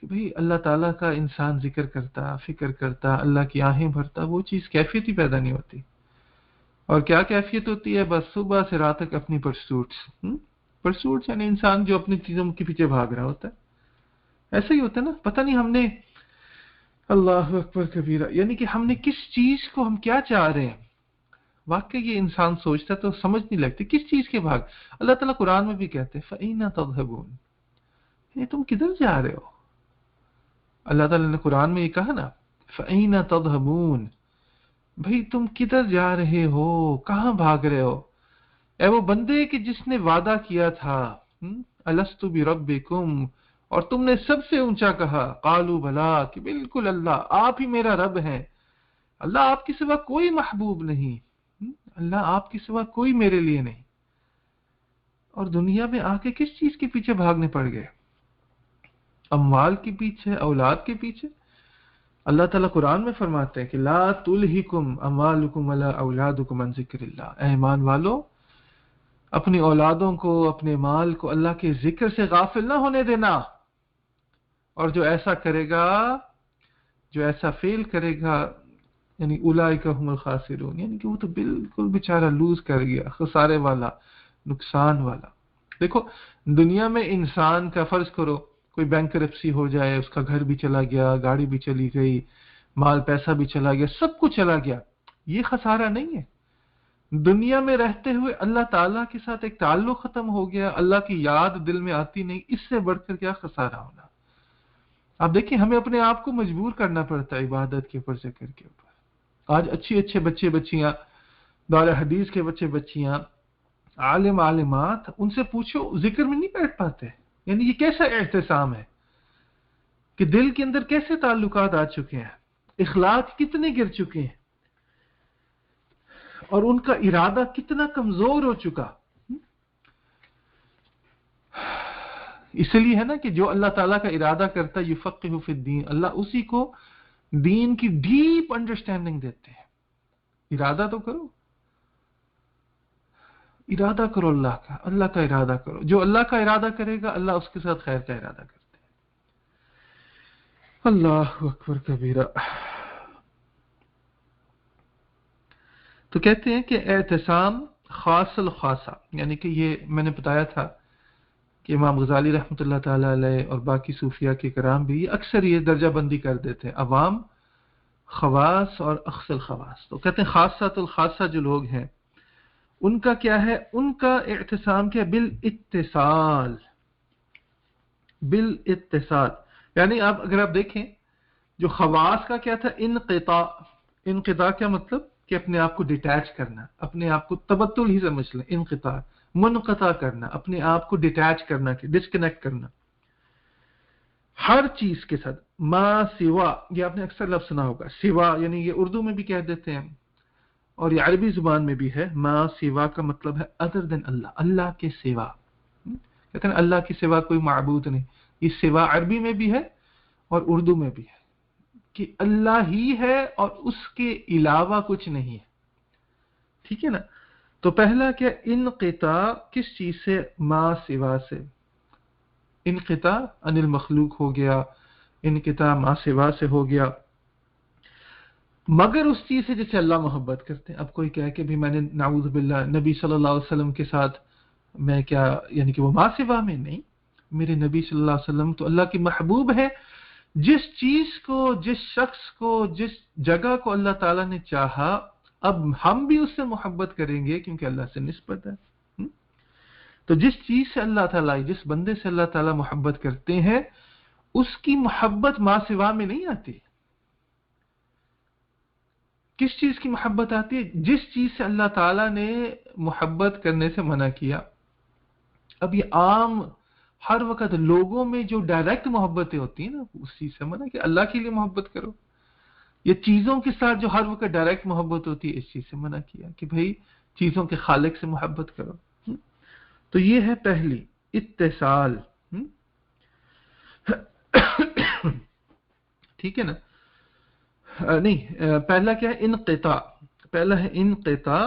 کہ بھئی اللہ تعالیٰ کا انسان ذکر کرتا، فکر کرتا، اللہ کی آہیں بھرتا، وہ چیز کیفیت ہی پیدا نہیں ہوتی. اور کیا کیفیت ہوتی ہے؟ بس صبح سے رات تک اپنی پرسوٹس یعنی انسان جو اپنی چیزوں کے پیچھے بھاگ رہا ہوتا ہے. ایسا ہی ہوتا ہے نا، پتہ نہیں ہم نے، اللہ اکبر کبیرہ، یعنی کہ ہم نے کس چیز کو، ہم کیا چاہ رہے ہیں. واقعی یہ انسان سوچتا تو سمجھ نہیں لگتی کس چیز کے بھاگ. اللہ تعالیٰ قرآن میں بھی کہتے ہیں فَإِنَّ تَذْهَبُونَ، یہ تم کدھر جا رہے ہو؟ اللہ تعالیٰ نے قرآن میں یہ کہا نا فَأَيْنَ تَذْهَبُونَ، بھئی تم کدھر جا رہے ہو، کہاں بھاگ رہے ہو؟ اے وہ بندے کہ جس نے وعدہ کیا تھا الست بربکم، اور تم نے سب سے اونچا کہا قالوا بلا، کہ بالکل اللہ آپ ہی میرا رب ہے، اللہ آپ کے سوا کوئی محبوب نہیں، اللہ آپ کے سوا کوئی میرے لیے نہیں، اور دنیا میں آ کے کس چیز کے پیچھے بھاگنے پڑ گئے؟ اموال کے پیچھے، اولاد کے پیچھے۔ اللہ تعالیٰ قرآن میں فرماتے ہیں کہ لا تلہکم اموالکم ولا اولادکم عن ذکر اللہ، اے ایمان والو اپنی اولادوں کو، اپنے مال کو اللہ کے ذکر سے غافل نہ ہونے دینا، اور جو ایسا کرے گا، جو ایسا فیل کرے گا، یعنی اولئک هم الخاسرون، یعنی کہ وہ تو بالکل بیچارہ لوز کر گیا، خسارے والا، نقصان والا۔ دیکھو دنیا میں انسان کا فرض کرو کوئی بینکرپسی ہو جائے، اس کا گھر بھی چلا گیا، گاڑی بھی چلی گئی، مال پیسہ بھی چلا گیا، سب کچھ چلا گیا، یہ خسارہ نہیں ہے۔ دنیا میں رہتے ہوئے اللہ تعالیٰ کے ساتھ ایک تعلق ختم ہو گیا، اللہ کی یاد دل میں آتی نہیں، اس سے بڑھ کر کیا خسارہ ہونا۔ آپ دیکھیں ہمیں اپنے آپ کو مجبور کرنا پڑتا ہے عبادت کے اوپر، ذکر کے اوپر۔ آج اچھے بچے بچیاں، دار حدیث کے بچے بچیاں، عالم عالمات، ان سے پوچھو ذکر میں نہیں بیٹھ پاتے۔ یعنی یہ کیسا اعتصام ہے کہ دل کے اندر کیسے تعلقات آ چکے ہیں، اخلاق کتنے گر چکے ہیں، اور ان کا ارادہ کتنا کمزور ہو چکا۔ اس لیے ہے نا کہ جو اللہ تعالیٰ کا ارادہ کرتا ہے یفقہ فی الدین، اللہ اسی کو دین کی ڈیپ انڈرسٹینڈنگ دیتے ہیں۔ ارادہ تو کرو، ارادہ کرو اللہ کا ارادہ کرو، جو اللہ کا ارادہ کرے گا اللہ اس کے ساتھ خیر کا ارادہ کرتے ہیں۔ اللہ اکبر کبیرہ۔ تو کہتے ہیں کہ اعتصام خاص الخاصہ، یعنی کہ یہ میں نے بتایا تھا کہ امام غزالی رحمۃ اللہ تعالی علیہ اور باقی صوفیاء کے کرام بھی اکثر یہ درجہ بندی کر دیتے ہیں، عوام، خواص اور اخص الخواص۔ تو کہتے ہیں خاصۃ الخاصہ جو لوگ ہیں ان کا کیا ہے، ان کا اعتصام کیا، بالاتصال، بالاتصال، یعنی اگر آپ دیکھیں جو خواص کا کیا تھا، انقطاع کیا مطلب کہ اپنے آپ کو ڈیٹیچ کرنا، اپنے آپ کو تبتل ہی سمجھ لیں، انقطاع منقطع کرنا، اپنے آپ کو ڈیٹیچ کرنا، ڈسکنیکٹ کرنا ہر چیز کے ساتھ۔ ما سوا، یہ آپ نے اکثر لفظ سنا ہوگا، سوا یعنی یہ اردو میں بھی کہہ دیتے ہیں اور یہ عربی زبان میں بھی ہے۔ ما سوا کا مطلب ہے ادر دین اللہ، اللہ کے سوا، کہتے ہیں اللہ کے سوا کوئی معبود نہیں۔ یہ سوا عربی میں بھی ہے اور اردو میں بھی ہے کہ اللہ ہی ہے اور اس کے علاوہ کچھ نہیں ہے، ٹھیک ہے نا۔ تو پہلا کیا، انقطاع، کس چیز سے، ما سوا سے، انقطاع عن المخلوق ہو گیا، انقطاع ما سوا سے ہو گیا، مگر اس چیز سے جسے اللہ محبت کرتے ہیں۔ اب کوئی کہے کہ بھی میں نے نعوذ باللہ نبی صلی اللہ علیہ وسلم کے ساتھ میں کیا، یعنی کہ وہ ما سوا میں نہیں، میرے نبی صلی اللہ علیہ وسلم تو اللہ کی محبوب ہے۔ جس چیز کو، جس شخص کو، جس جگہ کو اللہ تعالیٰ نے چاہا، اب ہم بھی اس سے محبت کریں گے کیونکہ اللہ سے نسبت ہے۔ تو جس چیز سے اللہ تعالیٰ، جس بندے سے اللہ تعالیٰ محبت کرتے ہیں، اس کی محبت ما سوا میں نہیں آتی۔ کس چیز کی محبت آتی ہے؟ جس چیز سے اللہ تعالیٰ نے محبت کرنے سے منع کیا۔ اب یہ عام ہر وقت لوگوں میں جو ڈائریکٹ محبتیں ہوتی ہیں نا، اس چیز سے منع کہ اللہ کے لیے محبت کرو۔ یہ چیزوں کے ساتھ جو ہر وقت ڈائریکٹ محبت ہوتی ہے، اس چیز سے منع کیا کہ بھئی چیزوں کے خالق سے محبت کرو۔ تو یہ ہے پہلی، اتصال، ٹھیک ہے نا۔ نہیں، پہلا کیا ہے، انقطاع، پہلا ہے انقطاع،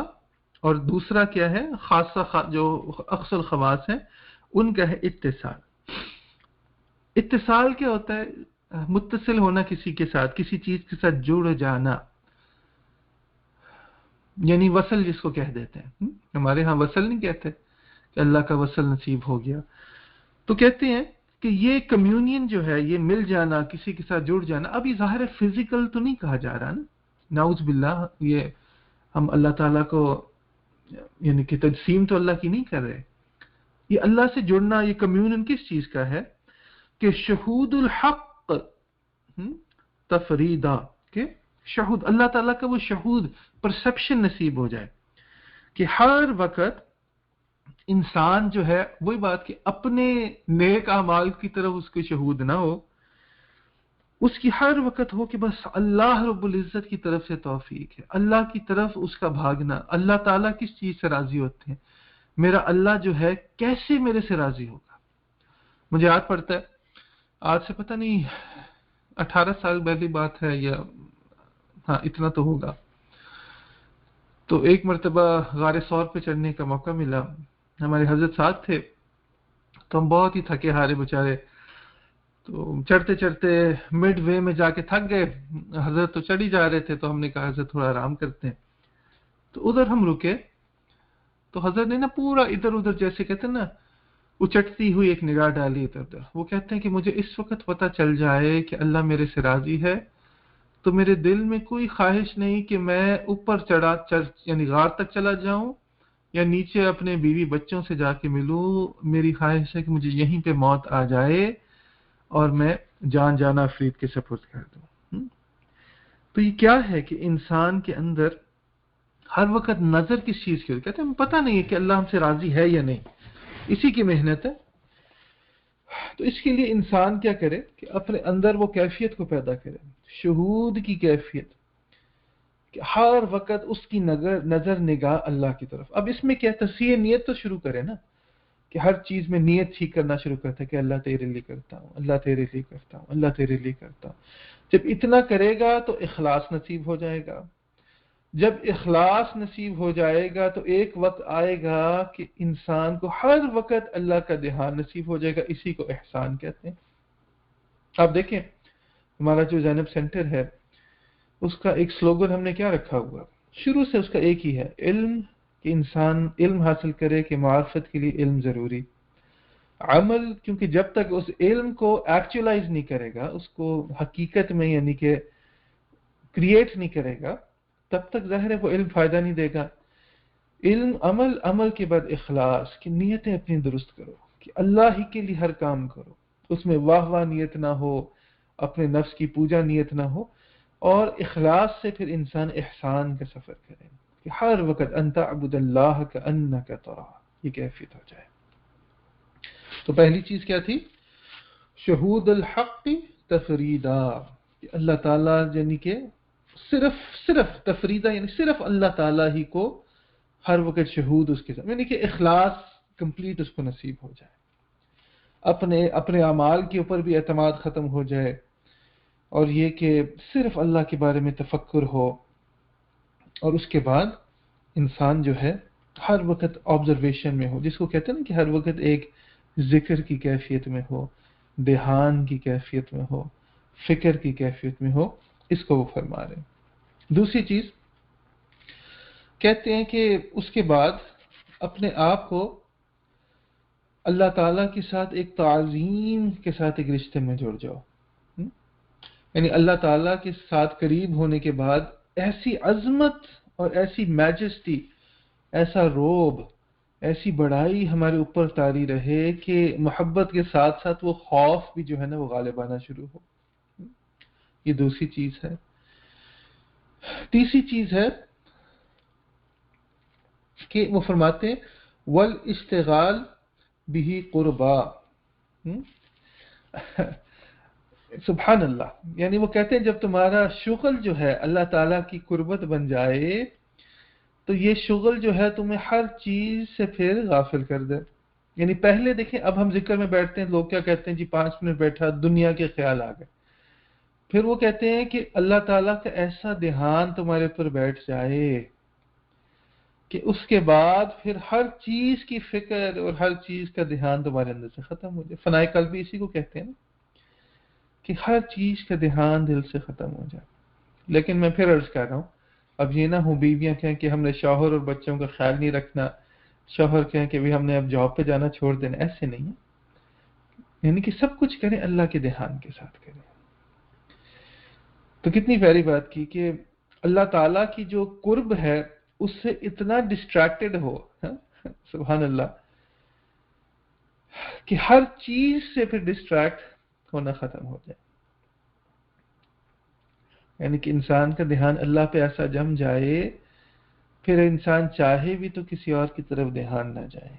اور دوسرا کیا ہے، خاصہ جو اخص الخواص ہیں ان کا ہے اتصال۔ اتصال کیا ہوتا ہے؟ متصل ہونا کسی کے ساتھ، کسی چیز کے ساتھ جڑ جانا، یعنی وصل جس کو کہہ دیتے ہیں۔ ہمارے ہاں وصل نہیں کہتے کہ اللہ کا وصل نصیب ہو گیا، تو کہتے ہیں کہ یہ کمیونین جو ہے، یہ مل جانا، کسی کے ساتھ جڑ جانا۔ اب یہ ظاہر ہے فزیکل تو نہیں کہا جا رہا نا، نعوذ باللہ، یہ ہم اللہ تعالیٰ کو یعنی کہ تجسیم تو اللہ کی نہیں کر رہے۔ یہ اللہ سے جڑنا، یہ کمیونین کس چیز کا ہے؟ کہ شہود الحق تفریدا، کہ شہود اللہ تعالیٰ کا وہ شہود پرسپشن نصیب ہو جائے کہ ہر وقت انسان جو ہے وہی بات کہ اپنے نیک اعمال کی طرف اس کے شہود نہ ہو، اس کی ہر وقت ہو کہ بس اللہ رب العزت کی طرف سے توفیق ہے، اللہ کی طرف اس کا بھاگنا، اللہ تعالیٰ کس چیز سے راضی ہوتے ہیں، میرا اللہ جو ہے کیسے میرے سے راضی ہوگا۔ مجھے یاد پڑتا ہے آج سے پتہ نہیں 18 سال پہلی بات ہے، یا ہاں اتنا تو ہوگا، تو ایک مرتبہ غار ثور پہ چڑھنے کا موقع ملا، ہمارے حضرت ساتھ تھے، تو ہم بہت ہی تھکے ہارے بیچارے، تو چڑھتے چڑھتے مڈ وے میں جا کے تھک گئے، حضرت تو چڑھ ہی جا رہے تھے، تو ہم نے کہا حضرت تھوڑا آرام کرتے ہیں، تو ادھر ہم رکے، تو حضرت نے نا پورا ادھر ادھر جیسے کہتے ہیں نا اچٹتی ہوئی ایک نگاہ ڈالی ادھر ادھر، وہ کہتے ہیں کہ مجھے اس وقت پتہ چل جائے کہ اللہ میرے سے راضی ہے تو میرے دل میں کوئی خواہش نہیں کہ میں اوپر یعنی غار تک چلا جاؤں یا نیچے اپنے بیوی بچوں سے جا کے ملوں، میری خواہش ہے کہ مجھے یہیں پہ موت آ جائے اور میں جان جانا فرید کے سپرد کر دوں۔ تو یہ کیا ہے کہ انسان کے اندر ہر وقت نظر کس چیز کی ہوتی ہے، کہتے ہیں پتہ نہیں ہے کہ اللہ ہم سے راضی ہے یا نہیں، اسی کی محنت ہے۔ تو اس کے لیے انسان کیا کرے کہ اپنے اندر وہ کیفیت کو پیدا کرے، شہود کی کیفیت، کہ ہر وقت اس کی نظر نگاہ اللہ کی طرف۔ اب اس میں کیا تصحیح نیت تو شروع کرے نا، کہ ہر چیز میں نیت ٹھیک کرنا شروع کرتا ہے کہ اللہ تیرے لیے کرتا ہوں، اللہ تیرے لیے کرتا ہوں، اللہ تیرے لیے کرتا ہوں۔ جب اتنا کرے گا تو اخلاص نصیب ہو جائے گا، جب اخلاص نصیب ہو جائے گا تو ایک وقت آئے گا کہ انسان کو ہر وقت اللہ کا دھیان نصیب ہو جائے گا، اسی کو احسان کہتے ہیں۔ آپ دیکھیں ہمارا جو زینب سینٹر ہے اس کا ایک سلوگن ہم نے کیا رکھا ہوا، شروع سے اس کا ایک ہی ہے، علم، کہ انسان علم حاصل کرے، کہ معرفت کے لیے علم ضروری، عمل، کیونکہ جب تک اس علم کو ایکچولائز نہیں کرے گا، اس کو حقیقت میں یعنی کہ کریٹ نہیں کرے گا، تب تک ظاہر ہے وہ علم فائدہ نہیں دے گا۔ علم، عمل، عمل کے بعد اخلاص، کہ نیتیں اپنی درست کرو، کہ اللہ ہی کے لیے ہر کام کرو، اس میں واہ واہ نیت نہ ہو، اپنے نفس کی پوجا نیت نہ ہو، اور اخلاص سے پھر انسان احسان کا سفر کرے، کہ ہر وقت ان تعبد اللہ کأنک تراہ، یہ کیفیت ہو جائے۔ تو پہلی چیز کیا تھی؟ شہود الحق تفریدا، کہ اللہ تعالیٰ یعنی کہ صرف تفریدہ، یعنی صرف اللہ تعالیٰ ہی کو ہر وقت شہود اس کے ساتھ، یعنی کہ اخلاص کمپلیٹ اس کو نصیب ہو جائے، اپنے اعمال کے اوپر بھی اعتماد ختم ہو جائے، اور یہ کہ صرف اللہ کے بارے میں تفکر ہو، اور اس کے بعد انسان جو ہے ہر وقت آبزرویشن میں ہو، جس کو کہتے ہیں نا کہ ہر وقت ایک ذکر کی کیفیت میں ہو، دھیان کی کیفیت میں ہو، فکر کی کیفیت میں ہو، اس کو وہ فرما رہے ہیں۔ دوسری چیز کہتے ہیں کہ اس کے بعد اپنے آپ کو اللہ تعالیٰ کے ساتھ ایک تعظیم کے ساتھ ایک رشتے میں جڑ جاؤ، یعنی اللہ تعالیٰ کے ساتھ قریب ہونے کے بعد ایسی عظمت اور ایسی میجسٹی، ایسا روب، ایسی بڑائی ہمارے اوپر طاری رہے کہ محبت کے ساتھ ساتھ وہ خوف بھی جو ہے نا وہ غالب آنا شروع ہو۔ یہ دوسری چیز ہے۔ تیسری چیز ہے کہ وہ فرماتے ہیں والاشتغال بہ قربا، سبحان اللہ، یعنی وہ کہتے ہیں جب تمہارا شغل جو ہے اللہ تعالیٰ کی قربت بن جائے تو یہ شغل جو ہے تمہیں ہر چیز سے پھر غافل کر دے۔ یعنی پہلے دیکھیں، اب ہم ذکر میں بیٹھتے ہیں، لوگ کیا کہتے ہیں جی 5 منٹ بیٹھا دنیا کے خیال آ گئے، پھر وہ کہتے ہیں کہ اللہ تعالیٰ کا ایسا دھیان تمہارے پر بیٹھ جائے کہ اس کے بعد پھر ہر چیز کی فکر اور ہر چیز کا دھیان تمہارے اندر سے ختم ہو جائے۔ فنائے قلبی اسی کو کہتے ہیں نا، کہ ہر چیز کا دھیان دل سے ختم ہو جائے۔ لیکن میں پھر عرض کر رہا ہوں، اب یہ نہ ہوں بیویاں کہیں کہ ہم نے شوہر اور بچوں کا خیال نہیں رکھنا، شوہر کہیں کہ ہم نے اب جاب پہ جانا چھوڑ دینا، ایسے نہیں ہے۔ یعنی کہ سب کچھ کریں اللہ کے دھیان کے ساتھ کریں۔ تو کتنی پیاری بات کی کہ اللہ تعالیٰ کی جو قرب ہے اس سے اتنا ڈسٹریکٹڈ ہو، سبحان اللہ، کہ ہر چیز سے پھر ڈسٹریکٹ ہونا ختم ہو جائے. یعنی کہ انسان کا دھیان اللہ پہ ایسا جم جائے پھر انسان چاہے بھی تو کسی اور کی طرف دھیان نہ جائے،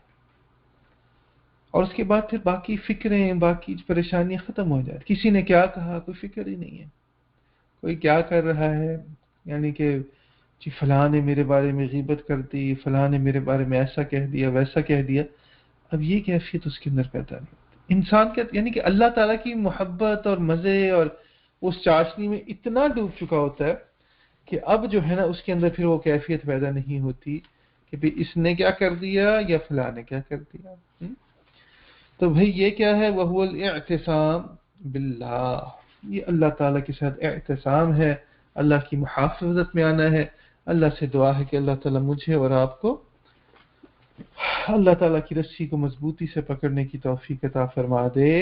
اور اس کے بعد پھر باقی فکریں باقی پریشانیاں ختم ہو جائیں. کسی نے کیا کہا کوئی فکر ہی نہیں ہے، کوئی کیا کر رہا ہے، یعنی کہ جی فلاں نے میرے بارے میں غیبت کر دی، فلاں نے میرے بارے میں ایسا کہہ دیا ویسا کہہ دیا. اب یہ کیفیت اس کے اندر پیدا نہیں ہوتی. انسان کا یعنی کہ اللہ تعالیٰ کی محبت اور مزے اور اس چاشنی میں اتنا ڈوب چکا ہوتا ہے کہ اب جو ہے نا اس کے اندر پھر وہ کیفیت پیدا نہیں ہوتی کہ بھی اس نے کیا کر دیا یا فلاں نے کیا کر دیا. تو بھئی یہ کیا ہے؟ وَهُوَ الْاِعْتِصَامُ بِاللَّهِ، یہ اللہ تعالیٰ کے ساتھ اعتصام ہے، اللہ کی محافظت میں آنا ہے. اللہ سے دعا ہے کہ اللہ تعالیٰ مجھے اور آپ کو اللہ تعالیٰ کی رسی کو مضبوطی سے پکڑنے کی توفیق عطا فرما دے.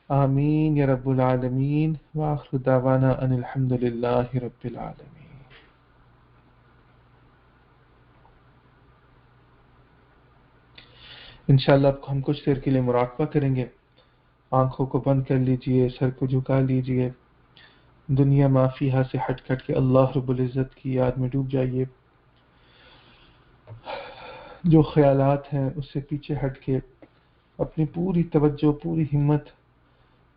آمین یا رب العالمین. وآخر دعوانا ان الحمدللہ رب العالمین. انشاءاللہ اب ہم کچھ دیر کے لیے مراقبہ کریں گے. آنکھوں کو بند کر لیجئے، سر کو جھکا لیجئے، دنیا ما فیہا سے ہٹ کٹ کے اللہ رب العزت کی یاد میں ڈوب جائیے. جو خیالات ہیں اس سے پیچھے ہٹ کے اپنی پوری توجہ پوری ہمت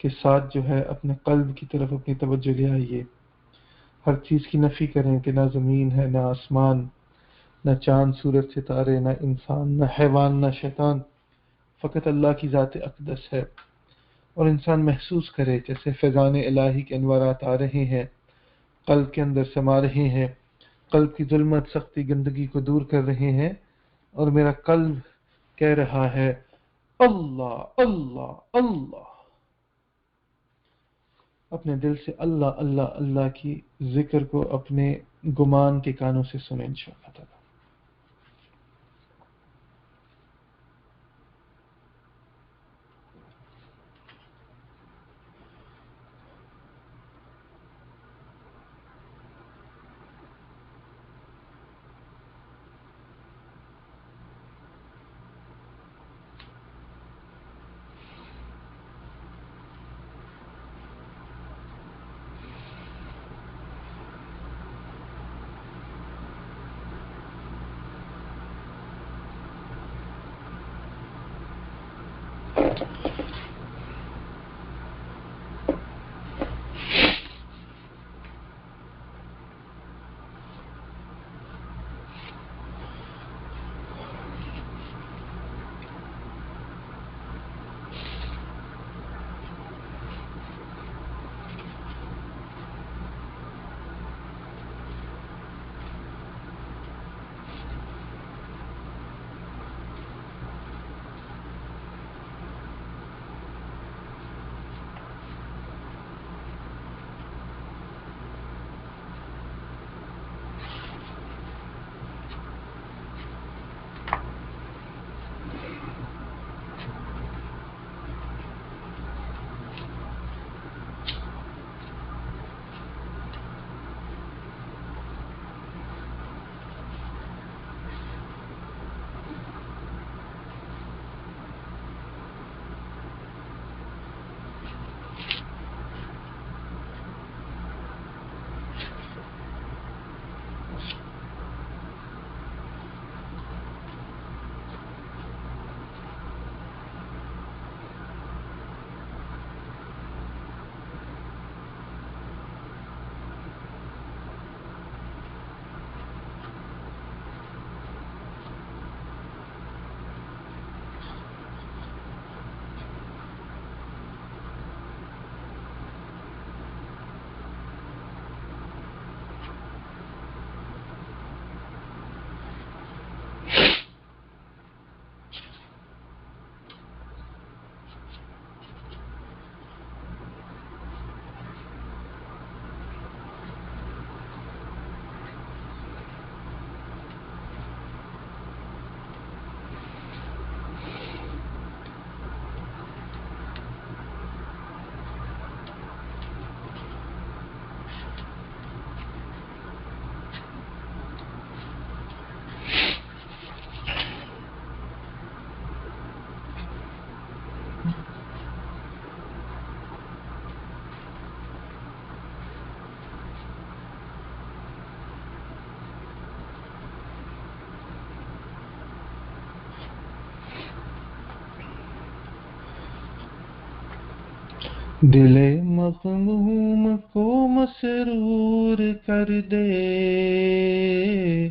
کے ساتھ جو ہے اپنے قلب کی طرف اپنی توجہ لے آئیے. ہر چیز کی نفی کریں کہ نہ زمین ہے، نہ آسمان، نہ چاند سورج ستارے، نہ انسان، نہ حیوان، نہ شیطان، فقط اللہ کی ذات اقدس ہے. اور انسان محسوس کرے جیسے فیضان الہی کے انوارات آ رہے ہیں، قلب کے اندر سما رہے ہیں، قلب کی ظلمت سختی گندگی کو دور کر رہے ہیں، اور میرا قلب کہہ رہا ہے اللہ اللہ اللہ. اپنے دل سے اللہ اللہ اللہ کی ذکر کو اپنے گمان کے کانوں سے سنیں انشاءاللہ تعالی. دل مغموم کو مسرور کر دے،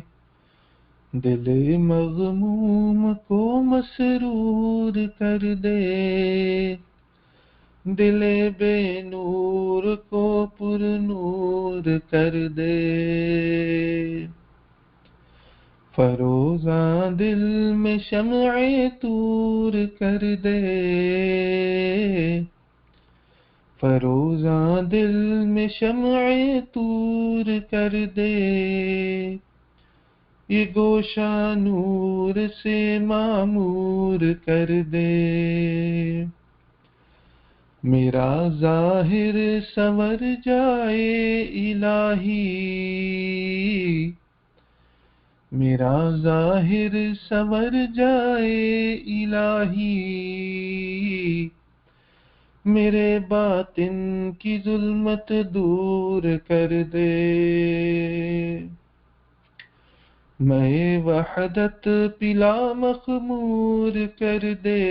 دل مغموم کو مسرور کر دے، دل بے نور کو پر نور کر دے، فروزاں دل میں شمع طور کر دے، فروزاں دل میں شمع طور کر دے، یہ گوشہ نور سے معمور کر دے، میرا ظاہر سنور جائے الہی، میرا ظاہر سنور جائے الہی، میرے باطن کی ظلمت دور کر دے، میں وحدت پلا مخمور کر دے،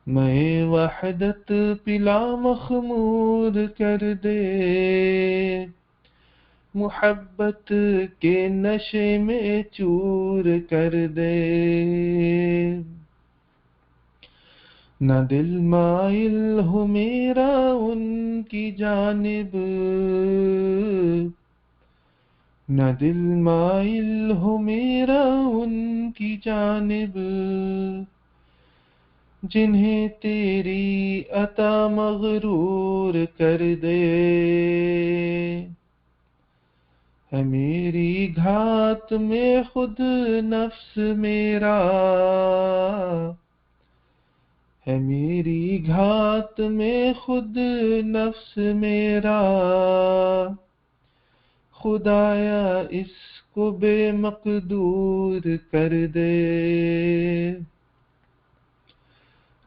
میں وحدت پلا مخمور کر دے، محبت کے نشے میں چور کر دے، نہ دل مائل ہو میرا ان کی جانب، نہ دل مائل ہو میرا ان کی جانب، جنہیں تیری عطا مغرور کر دے، ہے میری گھات میں خود نفس میرا، ہے میری گھات میں خود نفس میرا، خدایا اس کو بے مقدور کر دے،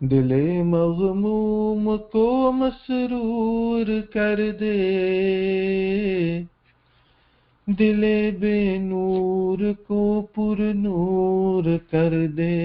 دل مغموم کو مسرور کر دے، دل بے نور کو پر نور کر دے۔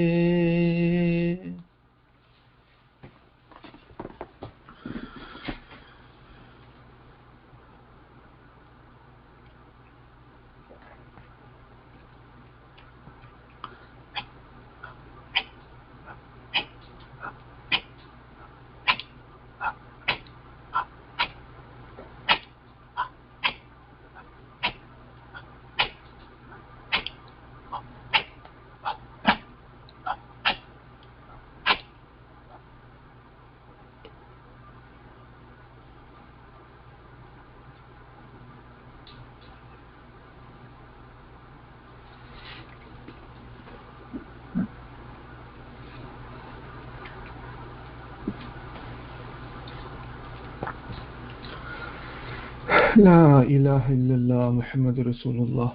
لا الہ الا اللہ محمد رسول اللہ۔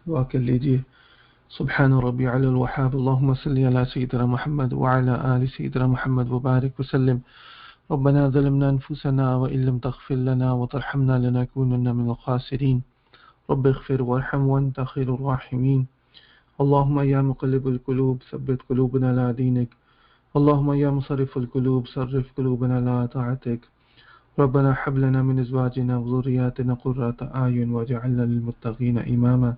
دعا کر لیجئے۔ سبحان ربی علی الوہاب، اللہم صلی علی سیدنا محمد وعلی آل سیدنا محمد وبارک وسلم۔ ربنا ظلمنا انفسنا وإن لم تغفر لنا وترحمنا لنكونن من الخاسرين، رب اغفر وارحم وانت خير الراحمين۔ اللهم يا مقلب القلوب ثبت قلوبنا على دينك، اللهم يا مصرف القلوب صرف قلوبنا على طاعتك، ربنا هب لنا من ازواجنا وذرياتنا قرة اعين واجعلنا للمتقين اماما،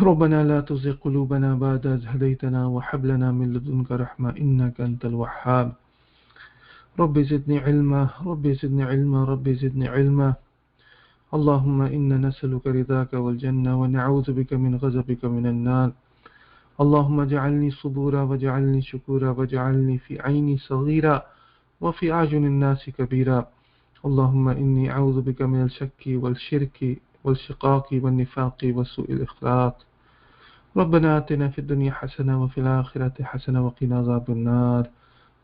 ربنا لا تزغ قلوبنا بعد إذ هديتنا وهب لنا من لدنك رحمة انك انت الوهاب، رب زدني علما رب زدني علما رب زدني علما، اللهم إنا نسألك رضاك والجنة ونعوذ بك من غضبك من النار، اللهم اجعلني صبورا واجعلني شكورا واجعلني في عيني صغيرا وفي أعين الناس كبيرا، اللهم إني أعوذ بك من الشك والشرك والشقاق والنفاق وسوء الإخلاق، ربنا آتنا في الدنيا حسنة وفي الآخرة حسنة وقنا عذاب النار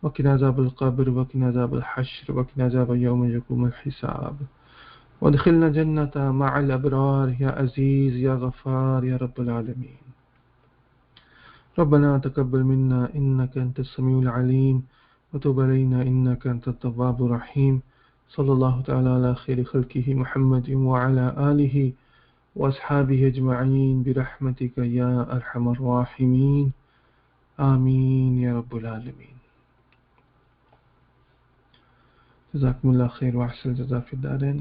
وقنا عذاب القبر وقنا عذاب الحشر وقنا عذاب يوم يقوم الحساب، وادخلنا جنة مع الأبرار يا عزيز يا غفار يا رب العالمين، ربنا تقبل منا إنك أنت السميع العليم وتب علينا إنك أنت التواب الرحيم، صلى الله تعالى على خير خلقه محمد وعلى آله وأصحابه أجمعين برحمتك يا أرحم الراحمين، آمين يا رب العالمين۔ جزاکم اللہ خیر واحسن الجزا فی الدارین.